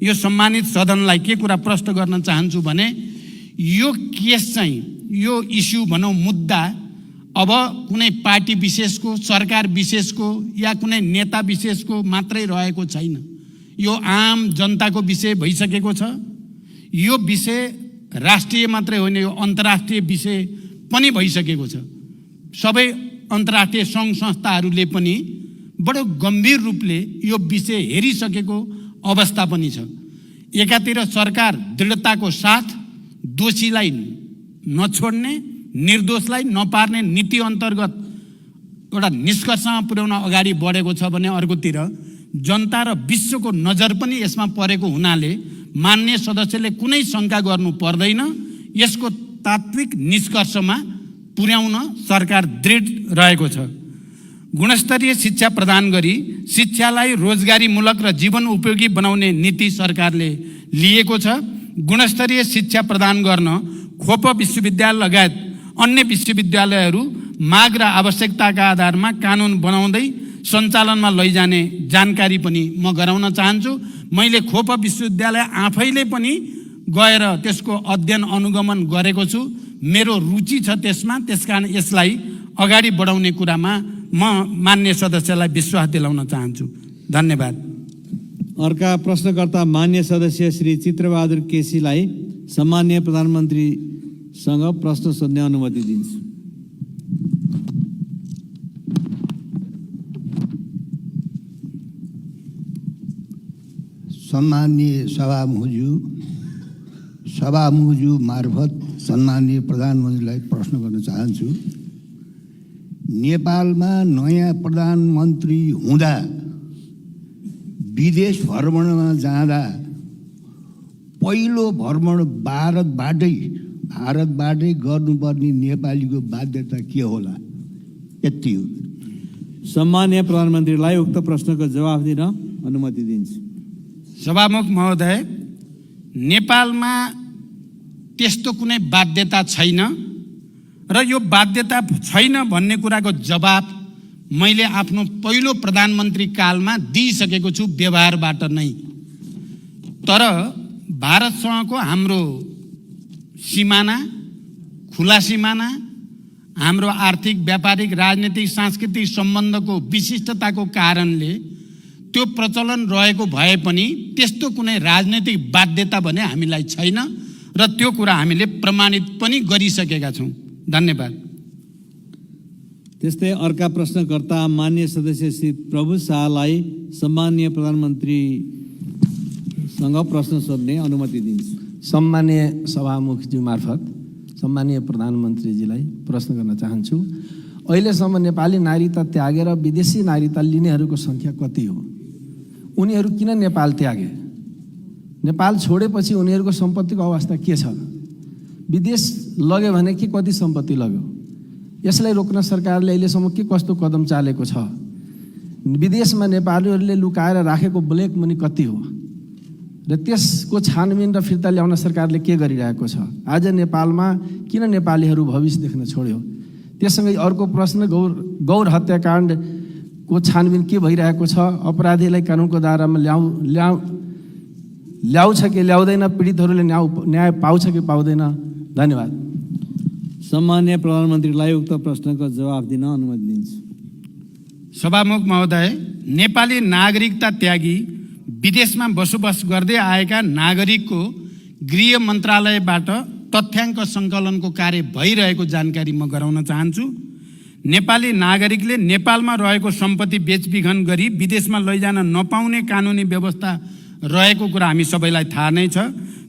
यो सम्मानित सदनलाई के कुरा प्रश्न गर्न चाहन्छु भने यो केस चाहिँ, यो इस्यु भनौँ मुद्दा अब कुनै पार्टी विशेषको, सरकार विशेषको या कुनै नेता विशेषको मात्रै रहेको छैन। यो आम जनताको विषय भइसकेको छ। यो विषय राष्ट्रिय मात्रै होइन, यो अन्तर्राष्ट्रिय विषय पनि भइसकेको छ। सबै अन्तर्राष्ट्रिय सङ्घ संस्थाहरूले पनि बडो गम्भीर रूपले यो विषय हेरिसकेको अवस्था पनि छ। एकातिर सरकार दृढताको साथ दोषीलाई नछोड्ने, निर्दोषलाई नपार्ने नीति अन्तर्गत एउटा निष्कर्षमा पुर्याउन अगाडि बढेको छ भने अर्कोतिर जनता र विश्वको नजर पनि यसमा परेको हुनाले मान्य सदस्यले कुनै शङ्का गर्नु पर्दैन। यसको तात्विक निष्कर्षमा पुर्याउन सरकार दृढ रहेको छ। गुणस्तरीय शिक्षा प्रदान गरी शिक्षालाई रोजगारीमूलक र जीवन उपयोगी बनाउने नीति सरकारले लिएको छ। गुणस्तरीय शिक्षा प्रदान गर्न खोप विश्वविद्यालय लगायत अन्य विश्वविद्यालयहरू माग र आवश्यकताका आधारमा कानुन बनाउँदै सञ्चालनमा लैजाने जानकारी पनि म गराउन चाहन्छु। मैले खोप विश्वविद्यालय आफैले पनि गएर त्यसको अध्ययन अनुगमन गरेको छु। मेरो रुचि छ त्यसमा, त्यसकारण यसलाई अगाडि बढाउने कुरामा म मान्य सदस्यलाई विश्वास दिलाउन चाहन्छु। धन्यवाद। अर्का प्रश्नकर्ता मान्य सदस्य श्री चित्रबहादुर केसीलाई सम्माननीय प्रधानमन्त्रीसँग प्रश्न सोध्ने अनुमति दिन्छु। सम्माननीय सभामुखज्यू मार्फत सम्माननीय प्रधानमन्त्रीलाई प्रश्न गर्न चाहन्छु। नेपालमा नयाँ प्रधानमन्त्री हुँदा विदेश भ्रमणमा जाँदा पहिलो भ्रमण भारतबाटै गर्नुपर्ने नेपालीको बाध्यता के होला? यति हो। सम्माननीय प्रधानमन्त्रीलाई उक्त प्रश्नको जवाफ दिन अनुमति दिन्छु। सभामुख महोदय, नेपालमा त्यस्तो कुनै बाध्यता छैन र यो बाध्यता छैन भन्ने कुराको जवाब मैले आफ्नो पहिलो प्रधानमन्त्री कालमा दिइसकेको छु व्यवहारबाट नै। तर भारतसँगको हाम्रो सिमाना, खुला सिमाना, हाम्रो आर्थिक, व्यापारिक, राजनीतिक, सांस्कृतिक सम्बन्धको विशिष्टताको कारणले त्यो प्रचलन रहेको भए पनि त्यस्तो कुनै राजनैतिक बाध्यता भने हामीलाई छैन र त्यो कुरा हामीले प्रमाणित पनि गरिसकेका छौँ। धन्यवाद। त्यस्तै अर्का प्रश्नकर्ता मान्य सदस्य श्री प्रभु शाहलाई सम्माननीय प्रधानमन्त्रीसँग प्रश्न सोध्ने अनुमति दिन्छु। सम्माननीय सभामुखज्यू मार्फत सम्माननीय प्रधानमन्त्रीजीलाई प्रश्न गर्न चाहन्छु। अहिलेसम्म नेपाली नागरिकता त्यागेर विदेशी नागरिकता लिनेहरूको सङ्ख्या कति हो? उनीहरू किन नेपाल त्यागे? नेपाल छोडेपछि उनीहरूको सम्पत्तिको अवस्था के छ? विदेश लग्यो भने के कति सम्पत्ति लग्यो? यसलाई रोक्न सरकारले अहिलेसम्म के कस्तो कदम चालेको छ? विदेशमा नेपालीहरूले लुकाएर राखेको ब्ल्याक मनी कति हो र त्यसको छानबिन र फिर्ता ल्याउन सरकारले के गरिरहेको छ? आज नेपालमा किन नेपालीहरू भविष्य देख्न छोड्यो? त्यससँगै अर्को प्रश्न, गौर हत्याकाण्डको छानबिन के भइरहेको छ? अपराधीलाई कानुनको दायरामा ल्याउँछ कि ल्याउँदैन, पीडितहरूले न्याय पाउँछ कि पाउँदैन। धन्यवाद। सम्मान्य प्रधानमन्त्रीलाई उक्त प्रश्नको जवाफ दिन अनुमति दिन्छु। सभामुख महोदय, नेपाली नागरिकता त्यागी विदेशमा बसोबास गर्दै आएका नागरिकको गृह मन्त्रालयबाट तथ्याङ्क सङ्कलनको कार्य भइरहेको जानकारी म गराउन चाहन्छु। नेपाली नागरिकले नेपालमा रहेको सम्पत्ति बेचबिखन गरी विदेशमा लैजान नपाउने कानुनी व्यवस्था रहेको कुरा हामी सबैलाई थाहा नै छ।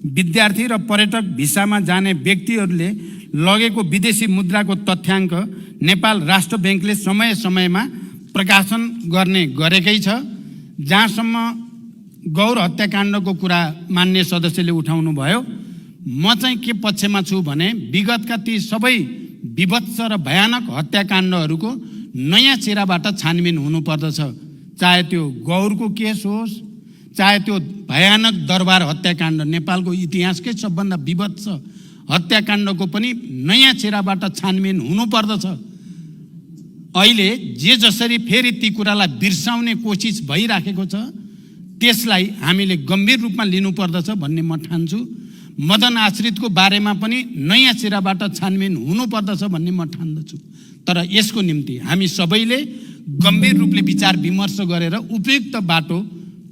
विद्यार्थी र पर्यटक भिसामा जाने व्यक्तिहरूले लगेको विदेशी मुद्राको तथ्याङ्क नेपाल राष्ट्र ब्याङ्कले समय समयमा प्रकाशन गर्ने गरेकै छ। जहाँसम्म गौर हत्याकाण्डको कुरा मान्य सदस्यले उठाउनु भयो, म चाहिँ के पक्षमा छु भने विगतका ती सबै विभत्स र भयानक हत्याकाण्डहरूको नयाँ चेहराबाट छानबिन हुनुपर्दछ। चाहे त्यो गौरको केस होस्, चाहे त्यो भयानक दरबार हत्याकाण्ड, नेपालको इतिहासकै सबभन्दा विभत्स हत्याकाण्डको पनि नयाँ चेहराबाट छानबिन हुनुपर्दछ। अहिले जे जसरी फेरि ती कुरालाई बिर्साउने कोसिस भइराखेको छ, त्यसलाई हामीले गम्भीर रूपमा लिनुपर्दछ भन्ने म ठान्छु। मदन आश्रितको बारेमा पनि नयाँ चेहराबाट छानबिन हुनुपर्दछ भन्ने म ठान्दछु। तर यसको निम्ति हामी सबैले गम्भीर रूपले विचार विमर्श गरेर उपयुक्त बाटो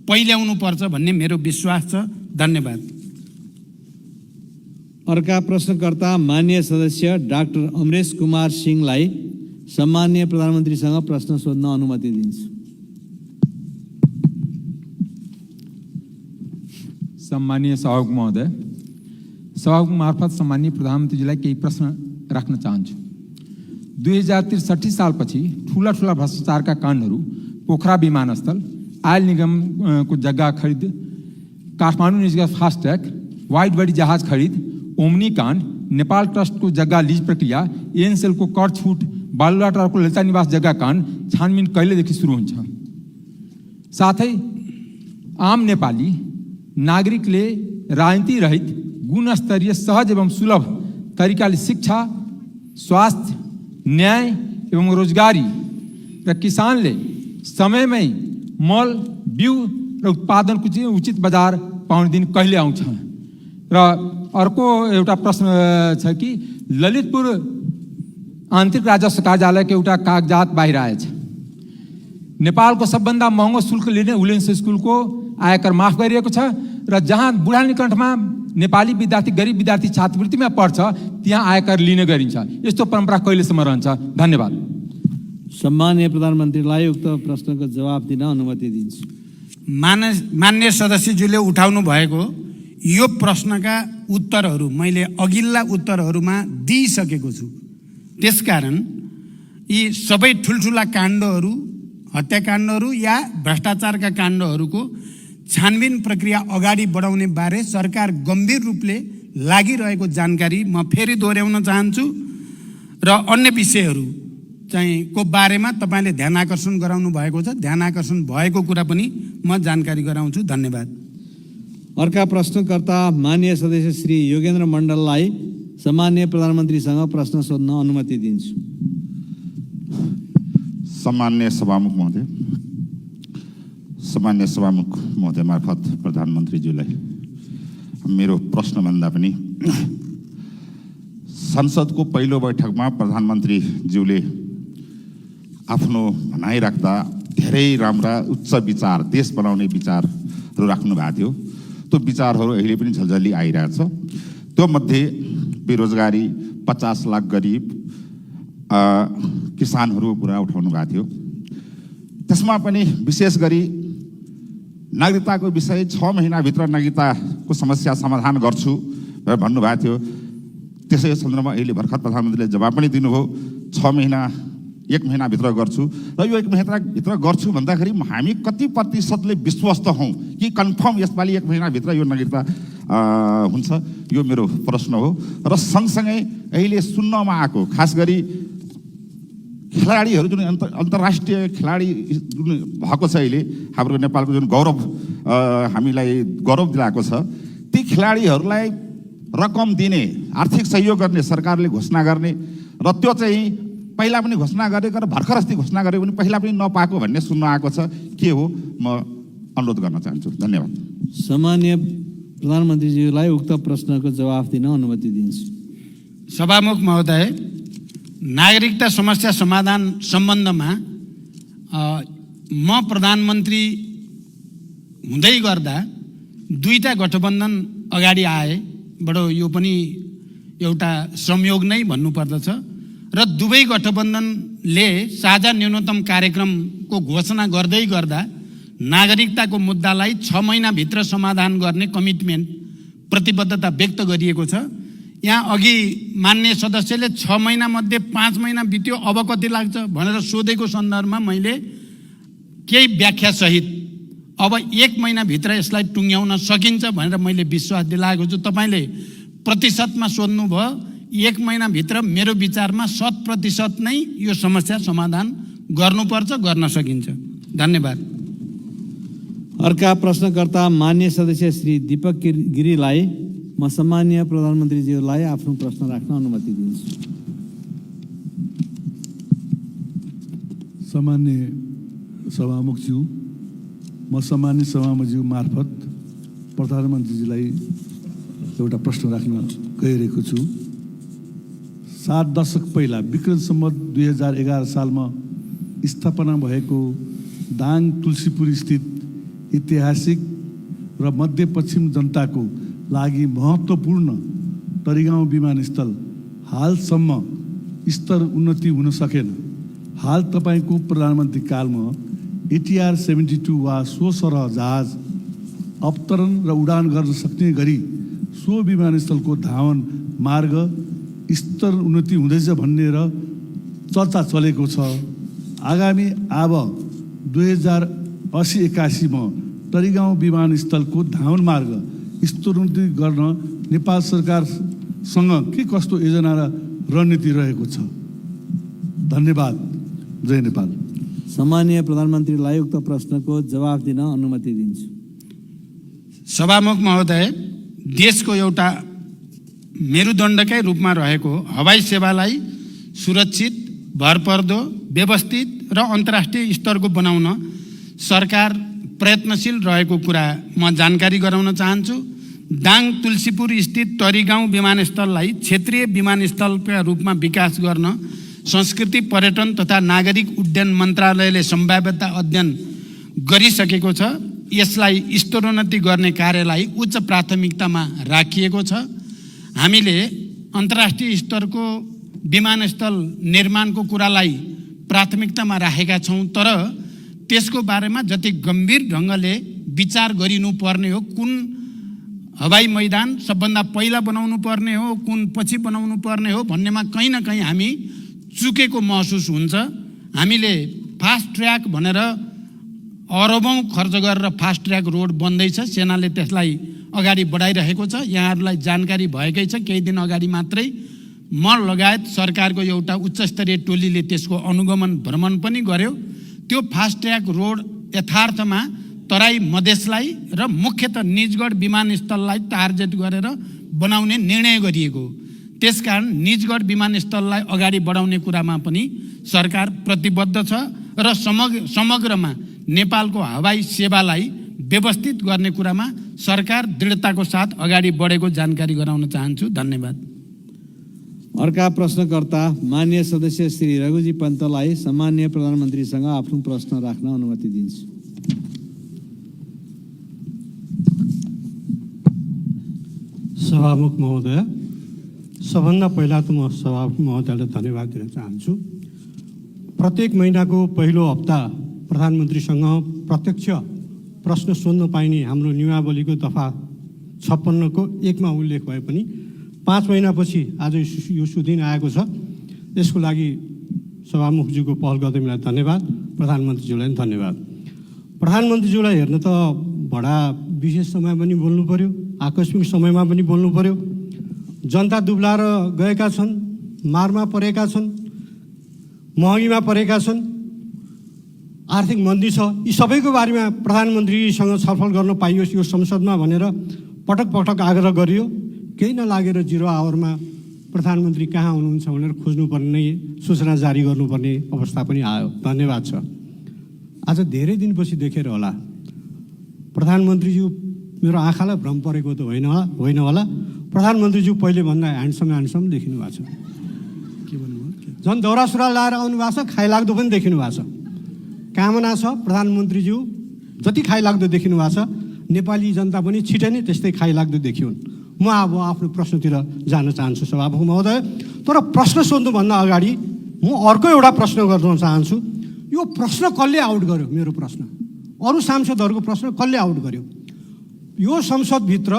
पहिल्याउनु पर्छ भन्ने मेरो विश्वास छ। धन्यवाद। अर्का प्रश्नकर्ता मान्य सदस्य डाक्टर अमरेश कुमार सिंहलाई सम्मान्य प्रधानमन्त्रीसँग प्रश्न सोध्न अनुमति दिन्छु। सम्मानीय सभामुख महोदय, सभामुख मार्फत सम्मानीय प्रधानमन्त्रीजीलाई केही प्रश्न राख्न चाहन्छु। 2063 सालपछि ठुला ठुला भ्रष्टाचारका काण्डहरू पोखरा विमानस्थल, आयल निगमको जग्गा खरिद, काठमाडौँ निजगत फास्ट्याग, वाइड बडी जहाज खरिद, ओम्नी काण्ड, नेपाल ट्रस्टको जग्गा लिज प्रक्रिया, एनसेलको कर छुट, बालुवाटारको ललिता निवास जग्गा काण्ड छानबिन कहिलेदेखि सुरु हुन्छ? साथै आम नेपाली नागरिकले राजनीति रहित गुणस्तरीय सहज एवं सुलभ तरिकाले शिक्षा, स्वास्थ्य, न्याय एवं रोजगारी र किसानले समयमै मल, बिउ र उत्पादनको चाहिँ उचित बजार पाउने दिन कहिले आउँछ? र अर्को एउटा प्रश्न छ कि ललितपुर आन्तरिक राजस्व कार्यालयको एउटा कागजात बाहिर आएछ। नेपालको सबभन्दा महँगो शुल्क लिने उलेन्स स्कुलको आयकर माफ गरिएको छ र जहाँ बुढा निकण्ठमा नेपाली विद्यार्थी, गरिब विद्यार्थी छात्रवृत्तिमा पढ्छ त्यहाँ आयकर लिने गरिन्छ। यस्तो परम्परा कहिलेसम्म रहन्छ? धन्यवाद। सम्मान्य प्रधानमन्त्रीलाई उक्त प्रश्नको जवाफ दिन अनुमति दिन्छु। मान्य सदस्यज्यूले उठाउनु भएको यो प्रश्नका उत्तरहरू मैले अघिल्ला उत्तरहरूमा दिइसकेको छु। त्यसकारण यी सबै ठुल्ठुला काण्डहरू, हत्याकाण्डहरू या भ्रष्टाचारका काण्डहरूको छानबिन प्रक्रिया अगाडि बढाउने बारे सरकार गम्भीर रूपले लागिरहेको जानकारी म फेरि दोहोऱ्याउन चाहन्छु। र अन्य विषयहरू चाहिँ को बारेमा तपाईँले ध्यान आकर्षण गराउनु भएको छ, ध्यान आकर्षण भएको कुरा पनि म जानकारी गराउँछु। धन्यवाद। अर्का प्रश्नकर्ता मान्य सदस्य श्री योगेन्द्र मण्डललाई सम्मान्य प्रधानमन्त्रीसँग प्रश्न सोध्न अनुमति दिन्छु। सम्मान्य सभामुख महोदय, सम्मान्य सभामुख महोदय मार्फत प्रधानमन्त्रीज्यूलाई मेरो प्रश्नभन्दा पनि संसदको पहिलो बैठकमा प्रधानमन्त्रीज्यूले आफ्नो भनाइ राख्दा धेरै राम्रा उच्च विचार, देश बनाउने विचारहरू राख्नु भएको थियो। त्यो विचारहरू अहिले पनि झल्झली आइरहेछ। त्यो मध्ये बेरोजगारी, 50 लाख गरिब किसानहरूको कुरा उठाउनु भएको थियो। त्यसमा पनि विशेष गरी नागरिकताको विषय 6 महिनाभित्र नागरिकताको समस्या समाधान गर्छु भनेर भन्नुभएको थियो। त्यसै सन्दर्भमा अहिले भर्खर प्रधानमन्त्रीले जवाब पनि दिनुभयो, 6 महिना 1 महिनाभित्र गर्छु। र यो 1 महिनाभित्र गर्छु भन्दाखेरि हामी कति प्रतिशतले विश्वस्त हौँ कि कन्फर्म यसपालि 1 महिनाभित्र यो नागरिकता हुन्छ? यो मेरो प्रश्न हो। र सँगसँगै अहिले सुन्नमा आएको खास गरी खेलाडीहरू जुन अन्तर्राष्ट्रिय खेलाडी जुन भएको छ, अहिले हाम्रो नेपालको जुन गौरव हामीलाई गौरव दिलाएको छ, ती खेलाडीहरूलाई रकम दिने, आर्थिक सहयोग गर्ने सरकारले घोषणा गर्ने र त्यो चाहिँ पहिला पनि घोषणा गरेको र भर्खर अस्ति घोषणा गरेको पनि पहिला पनि नपाएको भन्ने सुन्न आएको छ। के हो? म अनुरोध गर्न चाहन्छु। धन्यवाद। सम्मान्य प्रधानमन्त्रीज्यूलाई उक्त प्रश्नको जवाफ दिन अनुमति दिन्छु। सभामुख महोदय, नागरिकता समस्या समाधान सम्बन्धमा म प्रधानमन्त्री हुँदै गर्दा दुईटा गठबन्धन अगाडि आए। बडो यो पनि एउटा संयोग नै भन्नुपर्दछ र दुवै गठबन्धनले साझा न्यूनतम कार्यक्रमको घोषणा गर्दै गर्दा नागरिकताको मुद्दालाई 6 महिनाभित्र समाधान गर्ने कमिटमेन्ट प्रतिबद्धता व्यक्त गरिएको छ। यहाँ अघि मान्य सदस्यले 6 महिनामध्ये 5 महिना बित्यो, अब कति लाग्छ भनेर सोधेको सन्दर्भमा मैले केही व्याख्या सहित अब 1 महिनाभित्र यसलाई टुङ्ग्याउन सकिन्छ भनेर मैले विश्वास दिलाएको छु। तपाईँले प्रतिशतमा सोध्नुभयो, 1 महिनाभित्र मेरो विचारमा 100% नै यो समस्या समाधान गर्नुपर्छ, गर्न सकिन्छ। धन्यवाद। अर्का प्रश्नकर्ता मान्य सदस्य श्री दीपक गिरीलाई म सम्माननीय प्रधानमन्त्रीज्यूलाई आफ्नो प्रश्न राख्न अनुमति दिन्छु। सामान्य सभामुखज्यू, म सामान्य सभामुखज्यू मार्फत प्रधानमन्त्रीजीलाई एउटा प्रश्न राख्न गइरहेको छु। 7 दशक पहिला विक्रम सम्वत 2011 सालमा स्थापना भएको दाङ तुलसीपुर स्थित ऐतिहासिक र मध्यपश्चिम जनताको लागि महत्त्वपूर्ण तरिगाउँ विमानस्थल हालसम्म स्तर उन्नति हुन सकेन। हाल तपाईँको प्रधानमन्त्री कालमा ATR 72 वा सो सरह जहाज अवतरण र उडान गर्न सक्ने गरी सो विमानस्थलको धावन मार्ग स्तर उन्नति हुँदैछ भन्ने र चर्चा चलेको छ। आगामी अब 2080-81 मा तरिगाउँ विमानस्थलको धावन मार्ग स्तरोन्नति गर्न नेपाल सरकारसँग के कस्तो योजना र रणनीति रहेको छ? धन्यवाद। जय नेपाल। सम्माननीय प्रधानमन्त्रीलाई उक्त प्रश्नको जवाफ दिन अनुमति दिन्छु। सभामुख महोदय, देशको एउटा मेरुदण्डकै रूपमा रहेको हवाई सेवालाई सुरक्षित, भरपर्दो, व्यवस्थित र अन्तर्राष्ट्रिय स्तरको बनाउन सरकार प्रयत्नशील रहेको कुरा म जानकारी गराउन चाहन्छु। दाङ तुलसीपुर स्थित तरिगाउँ विमानस्थललाई क्षेत्रीय विमानस्थलका रूपमा विकास गर्न संस्कृति, पर्यटन तथा नागरिक उड्डयन मन्त्रालयले सम्भाव्यता अध्ययन गरिसकेको छ। यसलाई स्तरोन्नति गर्ने कार्यलाई उच्च प्राथमिकतामा राखिएको छ। हामीले अन्तर्राष्ट्रिय स्तरको विमानस्थल निर्माणको कुरालाई प्राथमिकतामा राखेका छौँ, तर त्यसको बारेमा जति गम्भीर ढङ्गले विचार गरिनुपर्ने हो, कुन हवाई मैदान सबभन्दा पहिला बनाउनु पर्ने हो, कुन पछि बनाउनु पर्ने हो भन्नेमा कहीँ न कहीँ हामी चुकेको महसुस हुन्छ। हामीले फास्ट ट्र्याक भनेर अरबौँ खर्च गरेर फास्ट ट्र्याक रोड बन्दैछ, सेनाले त्यसलाई अगाडि बढाइरहेको छ। यहाँहरूलाई जानकारी भएकै छ, केही दिन अगाडि मात्रै म लगायत सरकारको एउटा उच्चस्तरीय टोलीले त्यसको अनुगमन भ्रमण पनि गर्यो। त्यो फास्ट ट्र्याक रोड यथार्थमा तराई मधेसलाई र मुख्यतः निजगढ विमानस्थललाई टार्गेट गरेर बनाउने निर्णय गरिएको हो। त्यसकारण निजगढ विमानस्थललाई अगाडि बढाउने कुरामा पनि सरकार प्रतिबद्ध छ र समग्रमा नेपालको हवाई सेवालाई व्यवस्थित गर्ने कुरामा सरकार दृढताको साथ अगाडि बढेको जानकारी गराउन चाहन्छु। धन्यवाद। अर्का प्रश्नकर्ता मान्य सदस्य श्री रघुजी पन्तलाई सम्माननीय प्रधानमन्त्रीसँग आफ्नो प्रश्न राख्न अनुमति दिन्छु। सभामुख महोदय, सबभन्दा पहिला त म सभामुख महोदयलाई धन्यवाद दिन चाहन्छु। प्रत्येक महिनाको पहिलो हप्ता प्रधानमन्त्रीसँग प्रत्यक्ष प्रश्न सोध्न पाइने हाम्रो नियमावलीको दफा 56 को 1 मा उल्लेख भए पनि 5 महिनापछि आज यो सुदिन आएको छ। यसको लागि सभामुखज्यूको पहल गर्दैलाई धन्यवाद, प्रधानमन्त्रीज्यूलाई पनि धन्यवाद। प्रधानमन्त्रीज्यूलाई हेर्न त बडा विशेष समय पनि बोल्नु पर्यो, आकस्मिक समयमा पनि बोल्नु पर्यो। जनता दुब्लाएर गएका छन्, मारमा परेका छन्, महँगीमा परेका छन्, आर्थिक मन्दी छ। यी सबैको बारेमा प्रधानमन्त्रीसँग छलफल गर्न पाइयोस् यो संसदमा भनेर पटक पटक आग्रह गरियो। केही नलागेर 0 आवरमा प्रधानमन्त्री कहाँ हुनुहुन्छ भनेर खोज्नुपर्ने, सूचना जारी गर्नुपर्ने अवस्था पनि आयो। धन्यवाद छ। आज धेरै दिनपछि देखेर होला प्रधानमन्त्रीज्यू मेरो आँखालाई भ्रम परेको त होइन होला। प्रधानमन्त्रीज्यू पहिले भन्दा ह्यान्डसम देखिनु भएको छ। के भन्नुभयो? झन् दौरा सुरुवाल लाएर आउनु भएको छ, खाइलाग्दो पनि देखिनु भएको छ। कामना छ प्रधानमन्त्रीज्यू जति खाइलाग्दो देखिनु भएको छ, नेपाली जनता पनि छिटै नै त्यस्तै खाइलाग्दो देखिउन्। म अब आफ्नो प्रश्नतिर जान चाहन्छु सभामुख महोदय। तर प्रश्न सोध्नुभन्दा अगाडि म अर्को एउटा प्रश्न गर्न चाहन्छु। यो प्रश्न कसले आउट गर्यो? मेरो प्रश्न, अरू सांसदहरूको प्रश्न कसले आउट गर्यो? यो संसदभित्र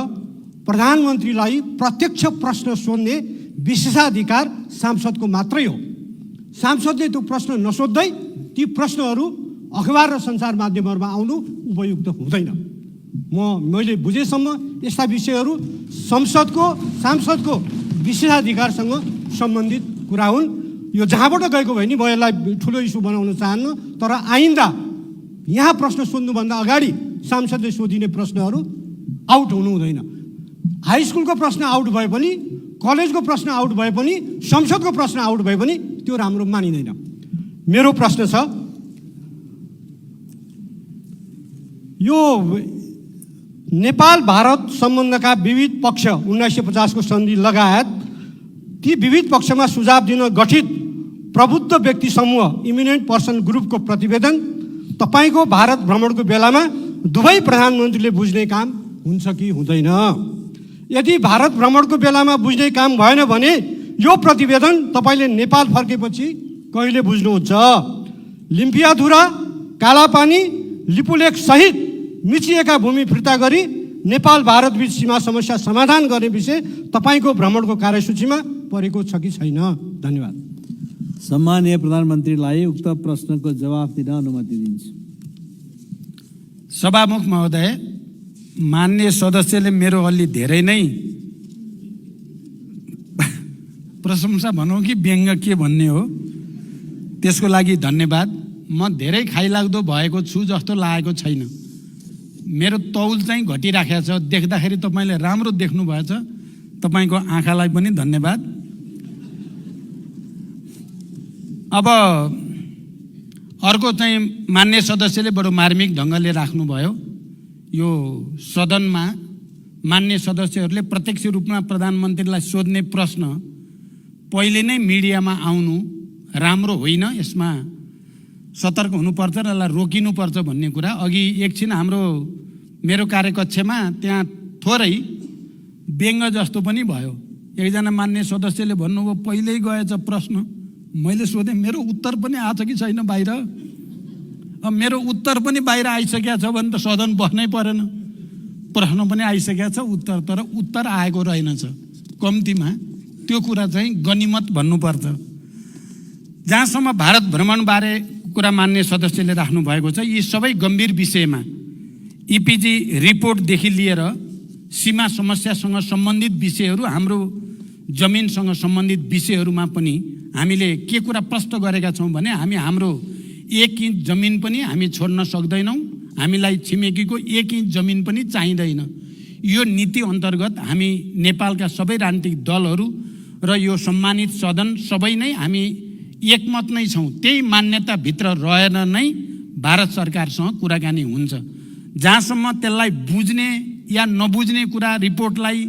प्रधानमन्त्रीलाई प्रत्यक्ष प्रश्न सोध्ने विशेषाधिकार सांसदको मात्रै हो। सांसदले त्यो प्रश्न नसोध्दै ती प्रश्नहरू अखबार र सञ्चार माध्यमहरूमा आउनु उपयुक्त हुँदैन। मैले बुझेसम्म यस्ता विषयहरू सांसदको विशेषाधिकारसँग सम्बन्धित कुरा हुन्। यो जहाँबाट गएको भए नि म यसलाई ठुलो इस्यु बनाउन चाहन्न, तर आइन्दा यहाँ प्रश्न सोध्नुभन्दा अगाडि सांसदले सोधिने प्रश्नहरू आउट हुनु हुँदैन। हाई स्कुलको प्रश्न आउट भए पनि, कलेजको प्रश्न आउट भए पनि, संसदको प्रश्न आउट भए पनि त्यो राम्रो मानिँदैन। मेरो प्रश्न छ, यो नेपाल भारत सम्बन्धका विविध पक्ष 1950 को सन्धि लगायत ती विविध पक्षमा सुझाव दिन गठित प्रबुद्ध व्यक्ति समूह इमिनेन्ट पर्सन ग्रुपको प्रतिवेदन तपाईको भारत भ्रमणको बेलामा दुवै प्रधानमन्त्रीले बुझ्ने काम हुन्छ कि हुँदैन? यदि भारत भ्रमणको बेलामा बुझ्ने काम भएन भने यो प्रतिवेदन तपाईले नेपाल फर्केपछि कहिले बुझ्नुहुन्छ? लिम्पियाधुरा, कालापानी, लिपुलेख सहित मिचिएका भूमि फिर्ता गरी नेपाल भारत बीच सीमा समस्या समाधान गर्ने विषय तपाईको भ्रमणको कार्यसूचीमा परेको छ कि छैन? धन्यवाद। सम्माननीय प्रधानमन्त्रीलाई उक्त प्रश्नको जवाफ दिन अनुमति दिन्छु। सभामुख महोदय, मान्य सदस्यले मेरो अलि धेरै नै प्रशंसा भनौँ कि व्यङ्ग के भन्ने हो, त्यसको लागि धन्यवाद। म धेरै खाइलाग्दो भएको छु जस्तो लागेको छैन। मेरो तौल चाहिँ घटिराखेको छ, देख्दाखेरि तपाईँले राम्रो देख्नुभएछ। तपाईँको आँखालाई पनि धन्यवाद। अब अर्को चाहिँ मान्य सदस्यले बडो मार्मिक ढङ्गले राख्नुभयो। यो सदनमा मान्य सदस्यहरूले प्रत्यक्ष रूपमा प्रधानमन्त्रीलाई सोध्ने प्रश्न पहिले नै मिडियामा आउनु राम्रो होइन, यसमा सतर्क हुनुपर्छ र यसलाई रोकिनुपर्छ भन्ने कुरा। अघि एकछिन मेरो कार्यकक्षमा त्यहाँ थोरै व्यङ्ग जस्तो पनि भयो। एकजना मान्य सदस्यले भन्नुभयो पहिल्यै गएछ प्रश्न, मैले सोधेँ मेरो उत्तर पनि आछ कि छैन बाहिर? अब मेरो उत्तर पनि बाहिर आइसकेको छ भने त सदन बस्नै परेन। प्रश्न पनि आइसकेको छ, तर उत्तर आएको रहेनछ। कम्तीमा त्यो कुरा चाहिँ गनिमत भन्नुपर्छ। जहाँसम्म भारत भ्रमणबारे कुरा मान्य सदस्यले राख्नु भएको छ, यी सबै गम्भीर विषयमा इपिजी रिपोर्टदेखि लिएर सीमा समस्यासँग सम्बन्धित विषयहरू, हाम्रो जमिनसँग सम्बन्धित विषयहरूमा पनि हामीले के कुरा प्रश्न गरेका छौँ भने हाम्रो 1 इन्च जमिन पनि हामी छोड्न सक्दैनौँ, हामीलाई छिमेकीको 1 इन्च जमिन पनि चाहिँदैन। यो नीति अन्तर्गत हामी नेपालका सबै राजनीतिक दलहरू र यो सम्मानित सदन सबै नै हामी एकमत नै छौँ। त्यही मान्यताभित्र रहेर नै भारत सरकारसँग कुराकानी हुन्छ। जहाँसम्म त्यसलाई बुझ्ने या नबुझ्ने कुरा रिपोर्टलाई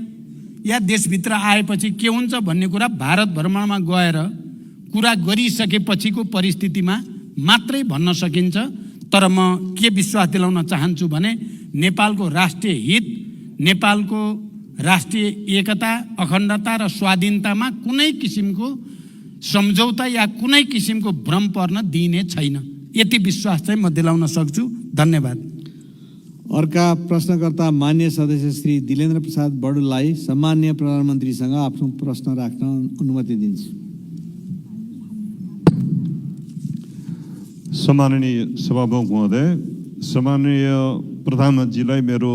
या देशभित्र आएपछि के हुन्छ भन्ने कुरा भारत भ्रमणमा गएर कुरा गरिसकेपछिको परिस्थितिमा मात्रै भन्न सकिन्छ। तर म के विश्वास दिलाउन चाहन्छु भने नेपालको राष्ट्रिय हित, नेपालको राष्ट्रिय एकता, अखण्डता र स्वाधीनतामा कुनै किसिमको सम्झौता या कुनै किसिमको भ्रम पर्न दिइने छैन। यति विश्वास चाहिँ म दिलाउन सक्छु। धन्यवाद। अर्का प्रश्नकर्ता मान्य सदस्य श्री दिलेन्द्र प्रसाद बडुललाई सम्माननीय प्रधानमन्त्रीसँग आफ्नो प्रश्न राख्न अनुमति दिन्छु। सम्माननीय सभामुख महोदय, सम्माननीय प्रधानमन्त्रीलाई मेरो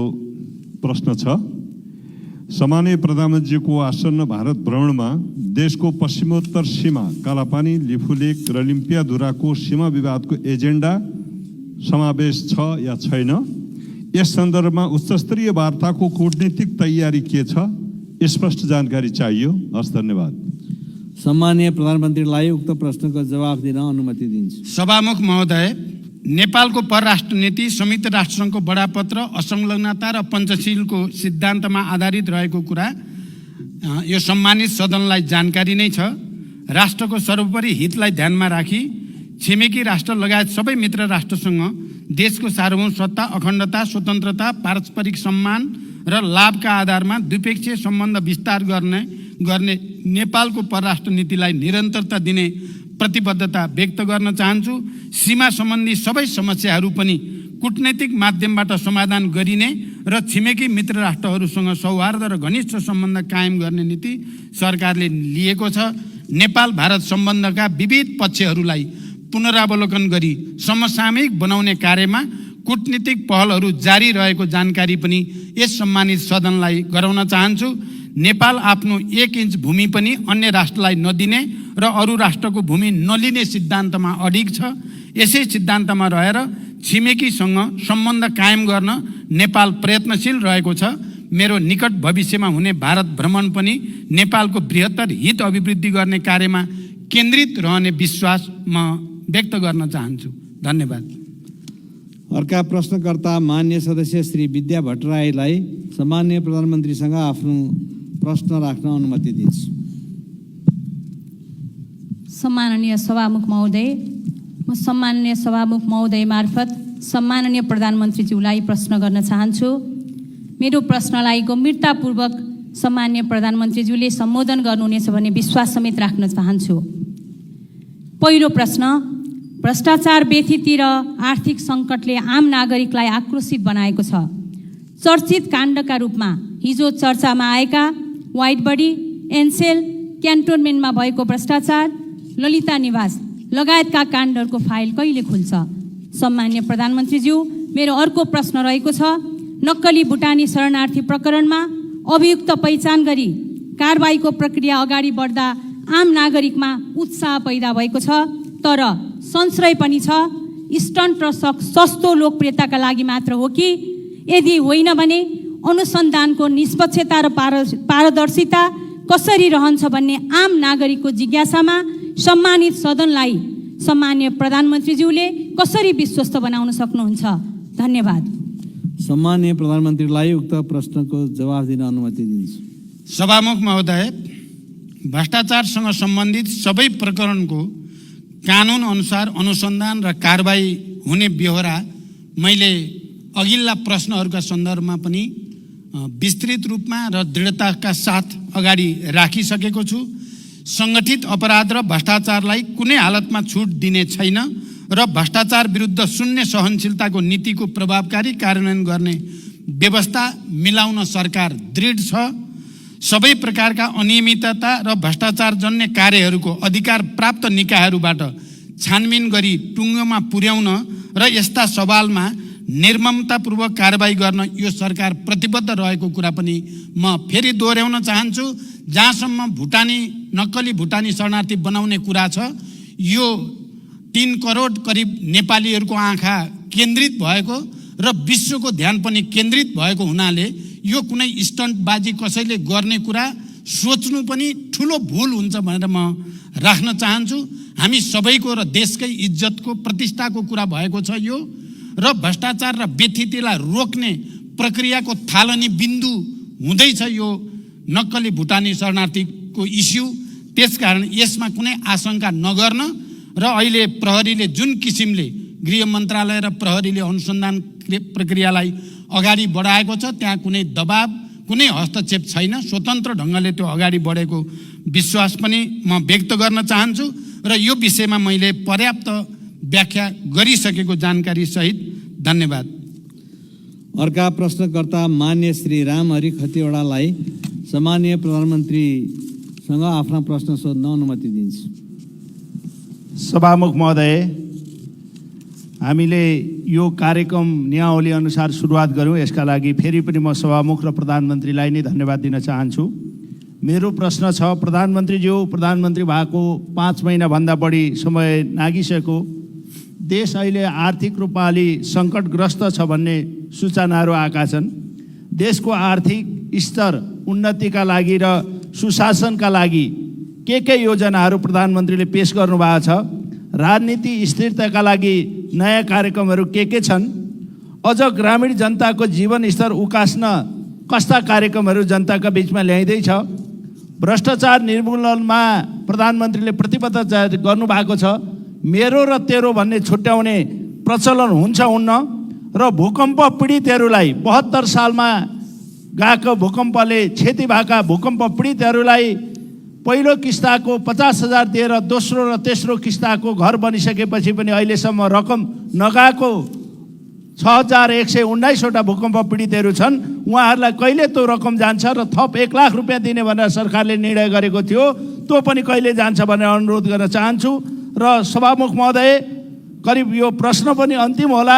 प्रश्न छ। सम्माननीय प्रधानमन्त्रीको आसन्न भारत भ्रमणमा देशको पश्चिमोत्तर सीमा कालापानी, लिफुलेक र लिम्पियाधुराको सीमा विवादको एजेन्डा समावेश छ या छैन? यस सन्दर्भमा उच्चस्तरीय वार्ताको कूटनीतिक तयारी के छ? स्पष्ट जानकारी चाहियो। हस्, धन्यवाद। सम्माननीय प्रधानमन्त्रीलाई उक्त प्रश्नको जवाफ दिन अनुमति दिन्छु। सभामुख महोदय, नेपालको परराष्ट्र नीति संयुक्त राष्ट्रसङ्घको बडापत्र असंलग्नता र पञ्चशीलको सिद्धान्तमा आधारित रहेको कुरा यो सम्मानित सदनलाई जानकारी नै छ। राष्ट्रको सर्वोपरि हितलाई ध्यानमा राखी छिमेकी राष्ट्र लगायत सबै मित्र राष्ट्रसँग देशको सार्वभौम सत्ता, अखण्डता, स्वतन्त्रता, पारस्परिक सम्मान र लाभका आधारमा द्विपक्षीय सम्बन्ध विस्तार गर्ने नेपालको परराष्ट्र नीतिलाई निरन्तरता दिने प्रतिबद्धता व्यक्त गर्न चाहन्छु। सीमा सम्बन्धी सबै समस्याहरू पनि कूटनैतिक माध्यमबाट समाधान गरिने र छिमेकी मित्र राष्ट्रहरूसँग सौहार्द र घनिष्ठ सम्बन्ध कायम गर्ने नीति सरकारले लिएको छ। नेपाल भारत सम्बन्धका विविध पक्षहरूलाई पुनरावलोकन गरी समसामयिक बनाउने कार्यमा कूटनीतिक पहलहरू जारी रहेको जानकारी पनि यस सम्मानित सदनलाई गराउन चाहन्छु। नेपाल आफ्नो 1 इन्च भूमि पनि अन्य राष्ट्रलाई नदिने र अरू राष्ट्रको भूमि नलिने सिद्धान्तमा अडिग छ। यसै सिद्धान्तमा रहेर छिमेकीसँग सम्बन्ध कायम गर्न नेपाल प्रयत्नशील रहेको छ। मेरो निकट भविष्यमा हुने भारत भ्रमण पनि नेपालको बृहत्तर हित अभिवृद्धि गर्ने कार्यमा केन्द्रित रहने विश्वास म व्यक्त गर्न चाहन्छु। धन्यवाद। अर्का प्रश्नकर्ता मान्य सदस्य श्री विद्या भट्टराईलाई सम्माननीय प्रधानमन्त्रीसँग आफ्नो प्रश्न राख्न अनुमति दिन्छु। सम्माननीय सभामुख महोदय, म सम्माननीय सभामुख महोदय मार्फत सम्माननीय प्रधानमन्त्रीज्यूलाई प्रश्न गर्न चाहन्छु। मेरो प्रश्नलाई गम्भीरतापूर्वक सम्माननीय प्रधानमन्त्रीज्यूले सम्बोधन गर्नुहुनेछ भन्ने विश्वास समेत राख्न चाहन्छु। पहिलो प्रश्न, भ्रष्टाचार व्यथिति र आर्थिक सङ्कटले आम नागरिकलाई आक्रोशित बनाएको छ। चर्चित काण्डका रूपमा हिजो चर्चामा आएका व्हाइट बडी, एनसेल, क्यान्टोनमेन्टमा भएको भ्रष्टाचार, ललिता निवास लगायतका काण्डहरूको फाइल कहिले खुल्छ? सम्माननीय प्रधानमन्त्रीज्यू, मेरो अर्को प्रश्न रहेको छ, नक्कली भुटानी शरणार्थी प्रकरणमा अभियुक्त पहिचान गरी कारबाहीको प्रक्रिया अगाडि बढ्दा आम नागरिकमा उत्साह पैदा भएको छ, तर संशय पनि छ स्टन्ट र सस्तो लोकप्रियताका लागि मात्र हो कि? यदि होइन भने अनुसन्धानको निष्पक्षता र पारदर्शिता कसरी रहन्छ भन्ने आम नागरिकको जिज्ञासामा सम्मानित सदनलाई सम्माननीय प्रधानमन्त्रीज्यूले कसरी विश्वस्त बनाउन सक्नुहुन्छ? धन्यवाद। सम्माननीय प्रधानमन्त्रीलाई उक्त प्रश्नको जवाफ दिन अनुमति दिन्छु। सभामुख महोदय, भ्रष्टाचारसँग सम्बन्धित सबै प्रकरणको कानुन अनुसार अनुसन्धान र कारबाही हुने बेहोरा मैले अघिल्ला प्रश्नहरूका सन्दर्भमा पनि विस्तृत रूपमा र दृढताका साथ अगाडि राखिसकेको छु। सङ्गठित अपराध र भ्रष्टाचारलाई कुनै हालतमा छुट दिने छैन र भ्रष्टाचार विरुद्ध शून्य सहनशीलताको नीतिको प्रभावकारी कार्यान्वयन गर्ने व्यवस्था मिलाउन सरकार दृढ छ। सबै प्रकारका अनियमितता र भ्रष्टाचारजन्य कार्यहरूको अधिकार प्राप्त निकायहरूबाट छानबिन गरी टुङ्गोमा पुर्याउन र यस्ता सवालमा निर्ममतापूर्वक कारबाही गर्न यो सरकार प्रतिबद्ध रहेको कुरा पनि म फेरि दोहोऱ्याउन चाहन्छु। जहाँसम्म नक्कली भुटानी शरणार्थी बनाउने कुरा छ, यो 3 करोड करिब नेपालीहरूको आँखा केन्द्रित भएको र विश्वको ध्यान पनि केन्द्रित भएको हुनाले यो कुनै स्टन्टबाजी कसैले गर्ने कुरा सोच्नु पनि ठुलो भुल हुन्छ भनेर म राख्न चाहन्छु। हामी सबैको र देशकै इज्जतको प्रतिष्ठाको कुरा भएको छ यो, र भ्रष्टाचार र व्यथितिलाई रोक्ने प्रक्रियाको थालनी बिन्दु हुँदैछ यो नक्कली भुटानी शरणार्थीको इस्यु। त्यसकारण यसमा कुनै आशंका नगर्न र अहिले प्रहरीले जुन किसिमले गृह मन्त्रालय र प्रहरीले अनुसन्धान प्रक्रियालाई अगाडि बढाएको छ, त्यहाँ कुनै दबाब, कुनै हस्तक्षेप छैन। स्वतन्त्र ढङ्गले त्यो अगाडि बढेको विश्वास पनि म व्यक्त गर्न चाहन्छु र यो विषयमा मैले पर्याप्त व्याख्या गरिसकेको जानकारी सहित। धन्यवाद। अर्का प्रश्नकर्ता मान्य श्री रामहरि खतिवडालाई सम्माननीय प्रधानमन्त्रीसँग आफ्ना प्रश्न सोध्न अनुमति दिन्छु। सभामुख महोदय, हामीले यो कार्यक्रम नियावली अनुसार सुरुवात गऱ्यौँ। यसका लागि फेरि पनि म सभामुख र प्रधानमन्त्रीलाई नै धन्यवाद दिन चाहन्छु। मेरो प्रश्न छ, प्रधानमन्त्रीज्यू, प्रधानमन्त्री भएको 5 महिनाभन्दा बढी समय नागिसक्यो। देश अहिले आर्थिक रूपमा अलि सङ्कटग्रस्त छ भन्ने सूचनाहरू आएका छन्। देशको आर्थिक स्तर उन्नतिका लागि र सुशासनका लागि के योजनाहरू प्रधानमन्त्रीले पेश गर्नुभएको छ राजनीति स्थिरताका लागि नयाँ कार्यक्रमहरू के छन्? अझ ग्रामीण जनताको जीवन स्तर उकास्न कस्ता कार्यक्रमहरू जनताका बिचमा ल्याइँदैछ? भ्रष्टाचार निर्मूलनमा प्रधानमन्त्रीले प्रतिबद्धता गर्नुभएको छ। मेरो र तेरो भन्ने छुट्याउने प्रचलन हुन्छ हुन्न? र भूकम्प पीडितहरूलाई 72 सालमा गएको भूकम्पले क्षति भएका भूकम्प पीडितहरूलाई पहिलो किस्ताको 50,000 दिएर दोस्रो र तेस्रो किस्ताको घर बनिसकेपछि पनि अहिलेसम्म रकम नगएको 6,119वटा भूकम्प पीडितहरू छन्। उहाँहरूलाई कहिले त्यो रकम जान्छ र थप 1 लाख रुपियाँ दिने भनेर सरकारले निर्णय गरेको थियो, त्यो पनि कहिले जान्छ भनेर अनुरोध गर्न चाहन्छु। र सभामुख महोदय, करिब यो प्रश्न पनि अन्तिम होला।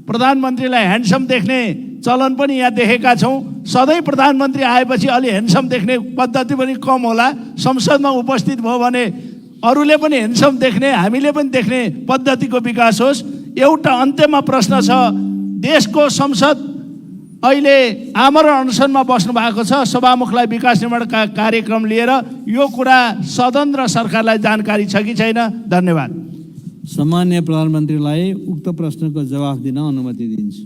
प्रधानमन्त्रीलाई ह्यान्डसम देख्ने चलन पनि यहाँ देखेका छौँ। सधैँ प्रधानमन्त्री आएपछि अलि ह्यान्डसम देख्ने पद्धति पनि कम होला। संसदमा उपस्थित भयो भने अरूले पनि ह्यान्डसम देख्ने, हामीले पनि देख्ने पद्धतिको विकास होस्। एउटा अन्त्यमा प्रश्न छ। देशको संसद अहिले आमरण अनसनमा बस्नु भएको छ सभामुखलाई विकास निर्माणका कार्यक्रम लिएर। यो कुरा सदन र सरकारलाई जानकारी छ कि छैन? धन्यवाद। सम्माननीय प्रधानमन्त्रीलाई उक्त प्रश्नको जवाफ दिन अनुमति दिन्छु।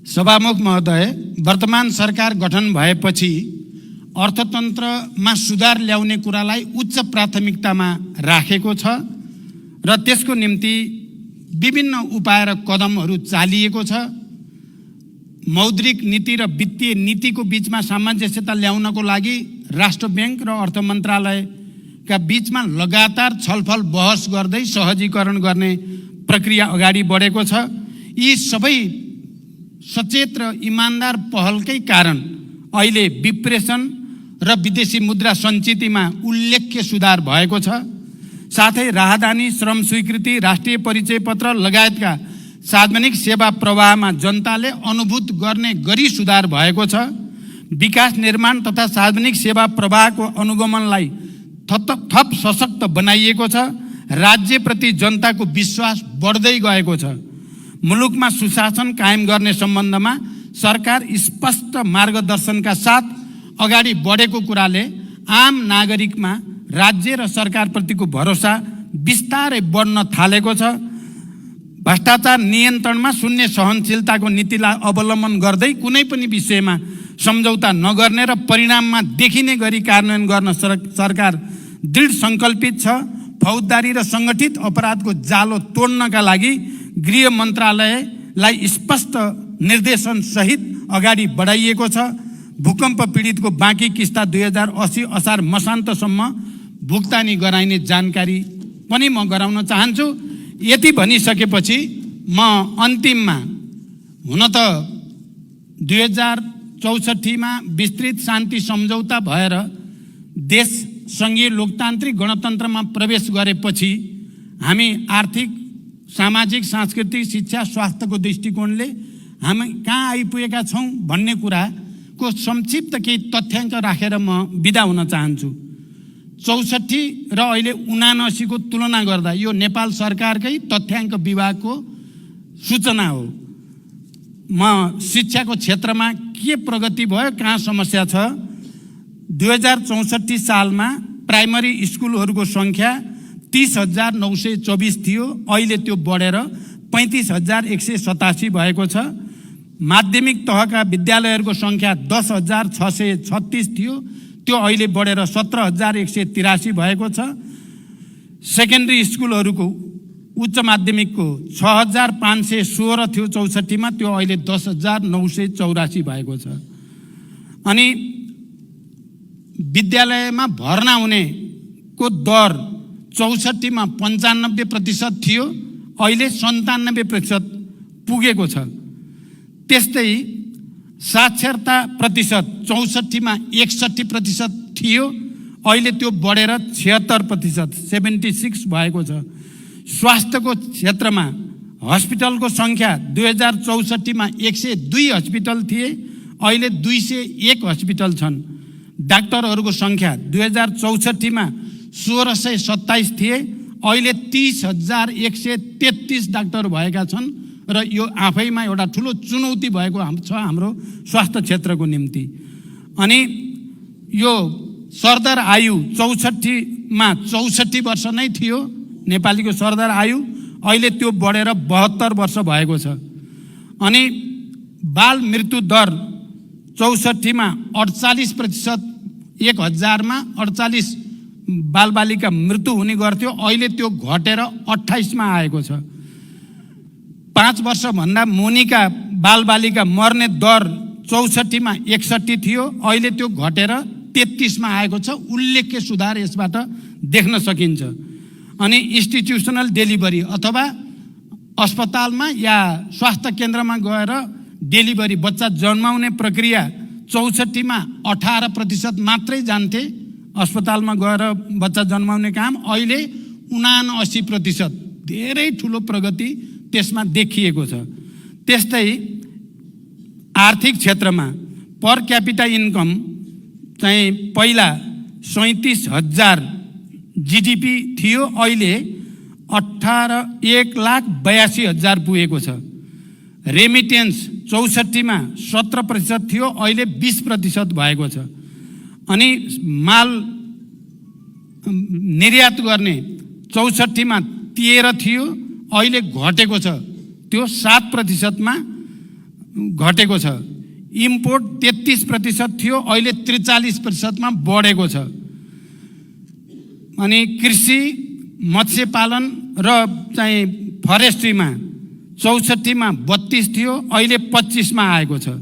सभामुख महोदय, वर्तमान सरकार गठन भएपछि अर्थतन्त्रमा सुधार ल्याउने कुरालाई उच्च प्राथमिकतामा राखेको छ र त्यसको निम्ति विभिन्न उपाय र कदमहरू चालिएको छ। मौद्रिक नीति र वित्तीय नीतिको बीचमा सामञ्जस्यता ल्याउनको लागि राष्ट्र ब्याङ्क र अर्थ मन्त्रालयका बीचमा लगातार छलफल बहस गर्दै सहजीकरण गर्ने प्रक्रिया अगाडि बढेको छ। यी सबै सचेत र इमान्दार पहलकै कारण अहिले विप्रेषण र विदेशी मुद्रा सञ्चितमा उल्लेख्य सुधार भएको छ। साथै राहदानी, श्रम स्वीकृति, राष्ट्रिय परिचय पत्र लगायतका सार्वजनिक सेवा प्रवाहमा जनताले अनुभूत गर्ने गरी सुधार भएको छ। विकास निर्माण तथा सार्वजनिक सेवा प्रवाहको अनुगमनलाई थप सशक्त बनाइएको छ। राज्यप्रति जनताको विश्वास बढ्दै गएको छ। मुलुकमा सुशासन कायम गर्ने सम्बन्धमा सरकार स्पष्ट मार्गदर्शनका साथ अगाडि बढेको कुराले आम नागरिकमा राज्य र सरकारप्रतिको भरोसा बिस्तारै बढ्न थालेको छ। भ्रष्टाचार नियन्त्रणमा शून्य सहनशीलताको नीतिलाई अवलम्बन गर्दै कुनै पनि विषयमा सम्झौता नगर्ने र परिणाममा देखिने गरी कार्यान्वयन गर्न सरकार दृढ सङ्कल्पित छ। फौजदारी र सङ्गठित अपराधको जालो तोड्नका लागि गृह मन्त्रालयलाई स्पष्ट निर्देशन सहित अगाडि बढाइएको छ। भूकम्प पीडितको बाँकी किस्ता 2080 असार मसान्तसम्म भुक्तानी गराइने जानकारी पनि म गराउन चाहन्छु। यति भनिसकेपछि म अन्तिममा, हुन त 2064मा विस्तृत शान्ति सम्झौता भएर देश सङ्घीय लोकतान्त्रिक गणतन्त्रमा प्रवेश गरेपछि हामी आर्थिक, सामाजिक, सांस्कृतिक, शिक्षा, स्वास्थ्यको दृष्टिकोणले हामी कहाँ आइपुगेका छौँ भन्ने कुराको संक्षिप्त केही तथ्याङ्क राखेर म बिदा हुन चाहन्छु। 64 र अहिले 79 को तुलना गर्दा यो नेपाल सरकारकै तथ्याङ्क विभागको सूचना हो। म शिक्षाको क्षेत्रमा के प्रगति भयो, कहाँ समस्या छ। 2064 सालमा प्राइमरी स्कुलहरूको सङ्ख्या 30,924 थियो, अहिले त्यो बढेर 35,187 भएको छ। माध्यमिक तहका विद्यालयहरूको सङ्ख्या 10,636 थियो, त्यो अहिले बढेर 17,183 भएको छ। सेकेन्ड्री स्कुलहरूको उच्च माध्यमिकको 6,516 थियो 64मा, त्यो अहिले 10,984 भएको छ। अनि विद्यालयमा भर्ना हुनेको दर 64मा 95% थियो, अहिले 97% पुगेको छ। त्यस्तै साक्षरता प्रतिशत 64मा 61% थियो, अहिले त्यो बढेर 76% 76 भएको छ। स्वास्थ्यको क्षेत्रमा हस्पिटलको सङ्ख्या 2064मा 102 हस्पिटल थिए, अहिले 201 हस्पिटल छन्। डाक्टरहरूको सङ्ख्या 2064मा 1,627 थिए, अहिले 30,133 डाक्टर भएका छन् र यो आफैमा एउटा ठुलो चुनौती भएको छ हाम्रो स्वास्थ्य क्षेत्रको निम्ति। अनि यो सरदर आयु 64मा 64 वर्ष नै थियो, नेपालीको सरदर आयु अहिले त्यो बढेर 72 वर्ष भएको छ। अनि बाल मृत्यु दर 64 मा 48%, 1000 मा 48 बालबालिका मृत्यु हुने गर्थ्यो, अहिले त्यो घटेर 28 मा आएको छ। 5 वर्षभन्दा मुनिका बालबालिका मर्ने दर 64 मा 61 थियो, अहिले त्यो घटेर 33 मा आएको छ। उल्लेख्य सुधार यसबाट देख्न सकिन्छ। अनि इन्स्टिट्युसनल डेलिभरी अथवा अस्पतालमा या स्वास्थ्य केन्द्रमा गएर डेलिभरी बच्चा जन्माउने प्रक्रिया 64 मा 18% मात्रै जान्थे अस्पतालमा गएर बच्चा जन्माउने काम, अहिले 79%, धेरै ठुलो प्रगति त्यसमा देखिएको छ। त्यस्तै आर्थिक क्षेत्रमा पर क्यापिटा इन्कम चाहिँ पहिला 37,000 GDP थियो, अहिले 1,82,000 पुगेको छ। रेमिटेन्स 64 मा 17% थियो, अहिले 20% भएको छ। अनि माल निर्यात गर्ने 64 मा 13 थियो, अहिले घटेको छ, त्यो 7% मा घटेको छ। इम्पोर्ट 33% थियो, अहिले 43% मा बढेको छ। अनि कृषि मत्स्य पालन र चाहिँ फरेस्ट्रीमा 64 मा 32 थियो, अहिले 25 मा आएको छ।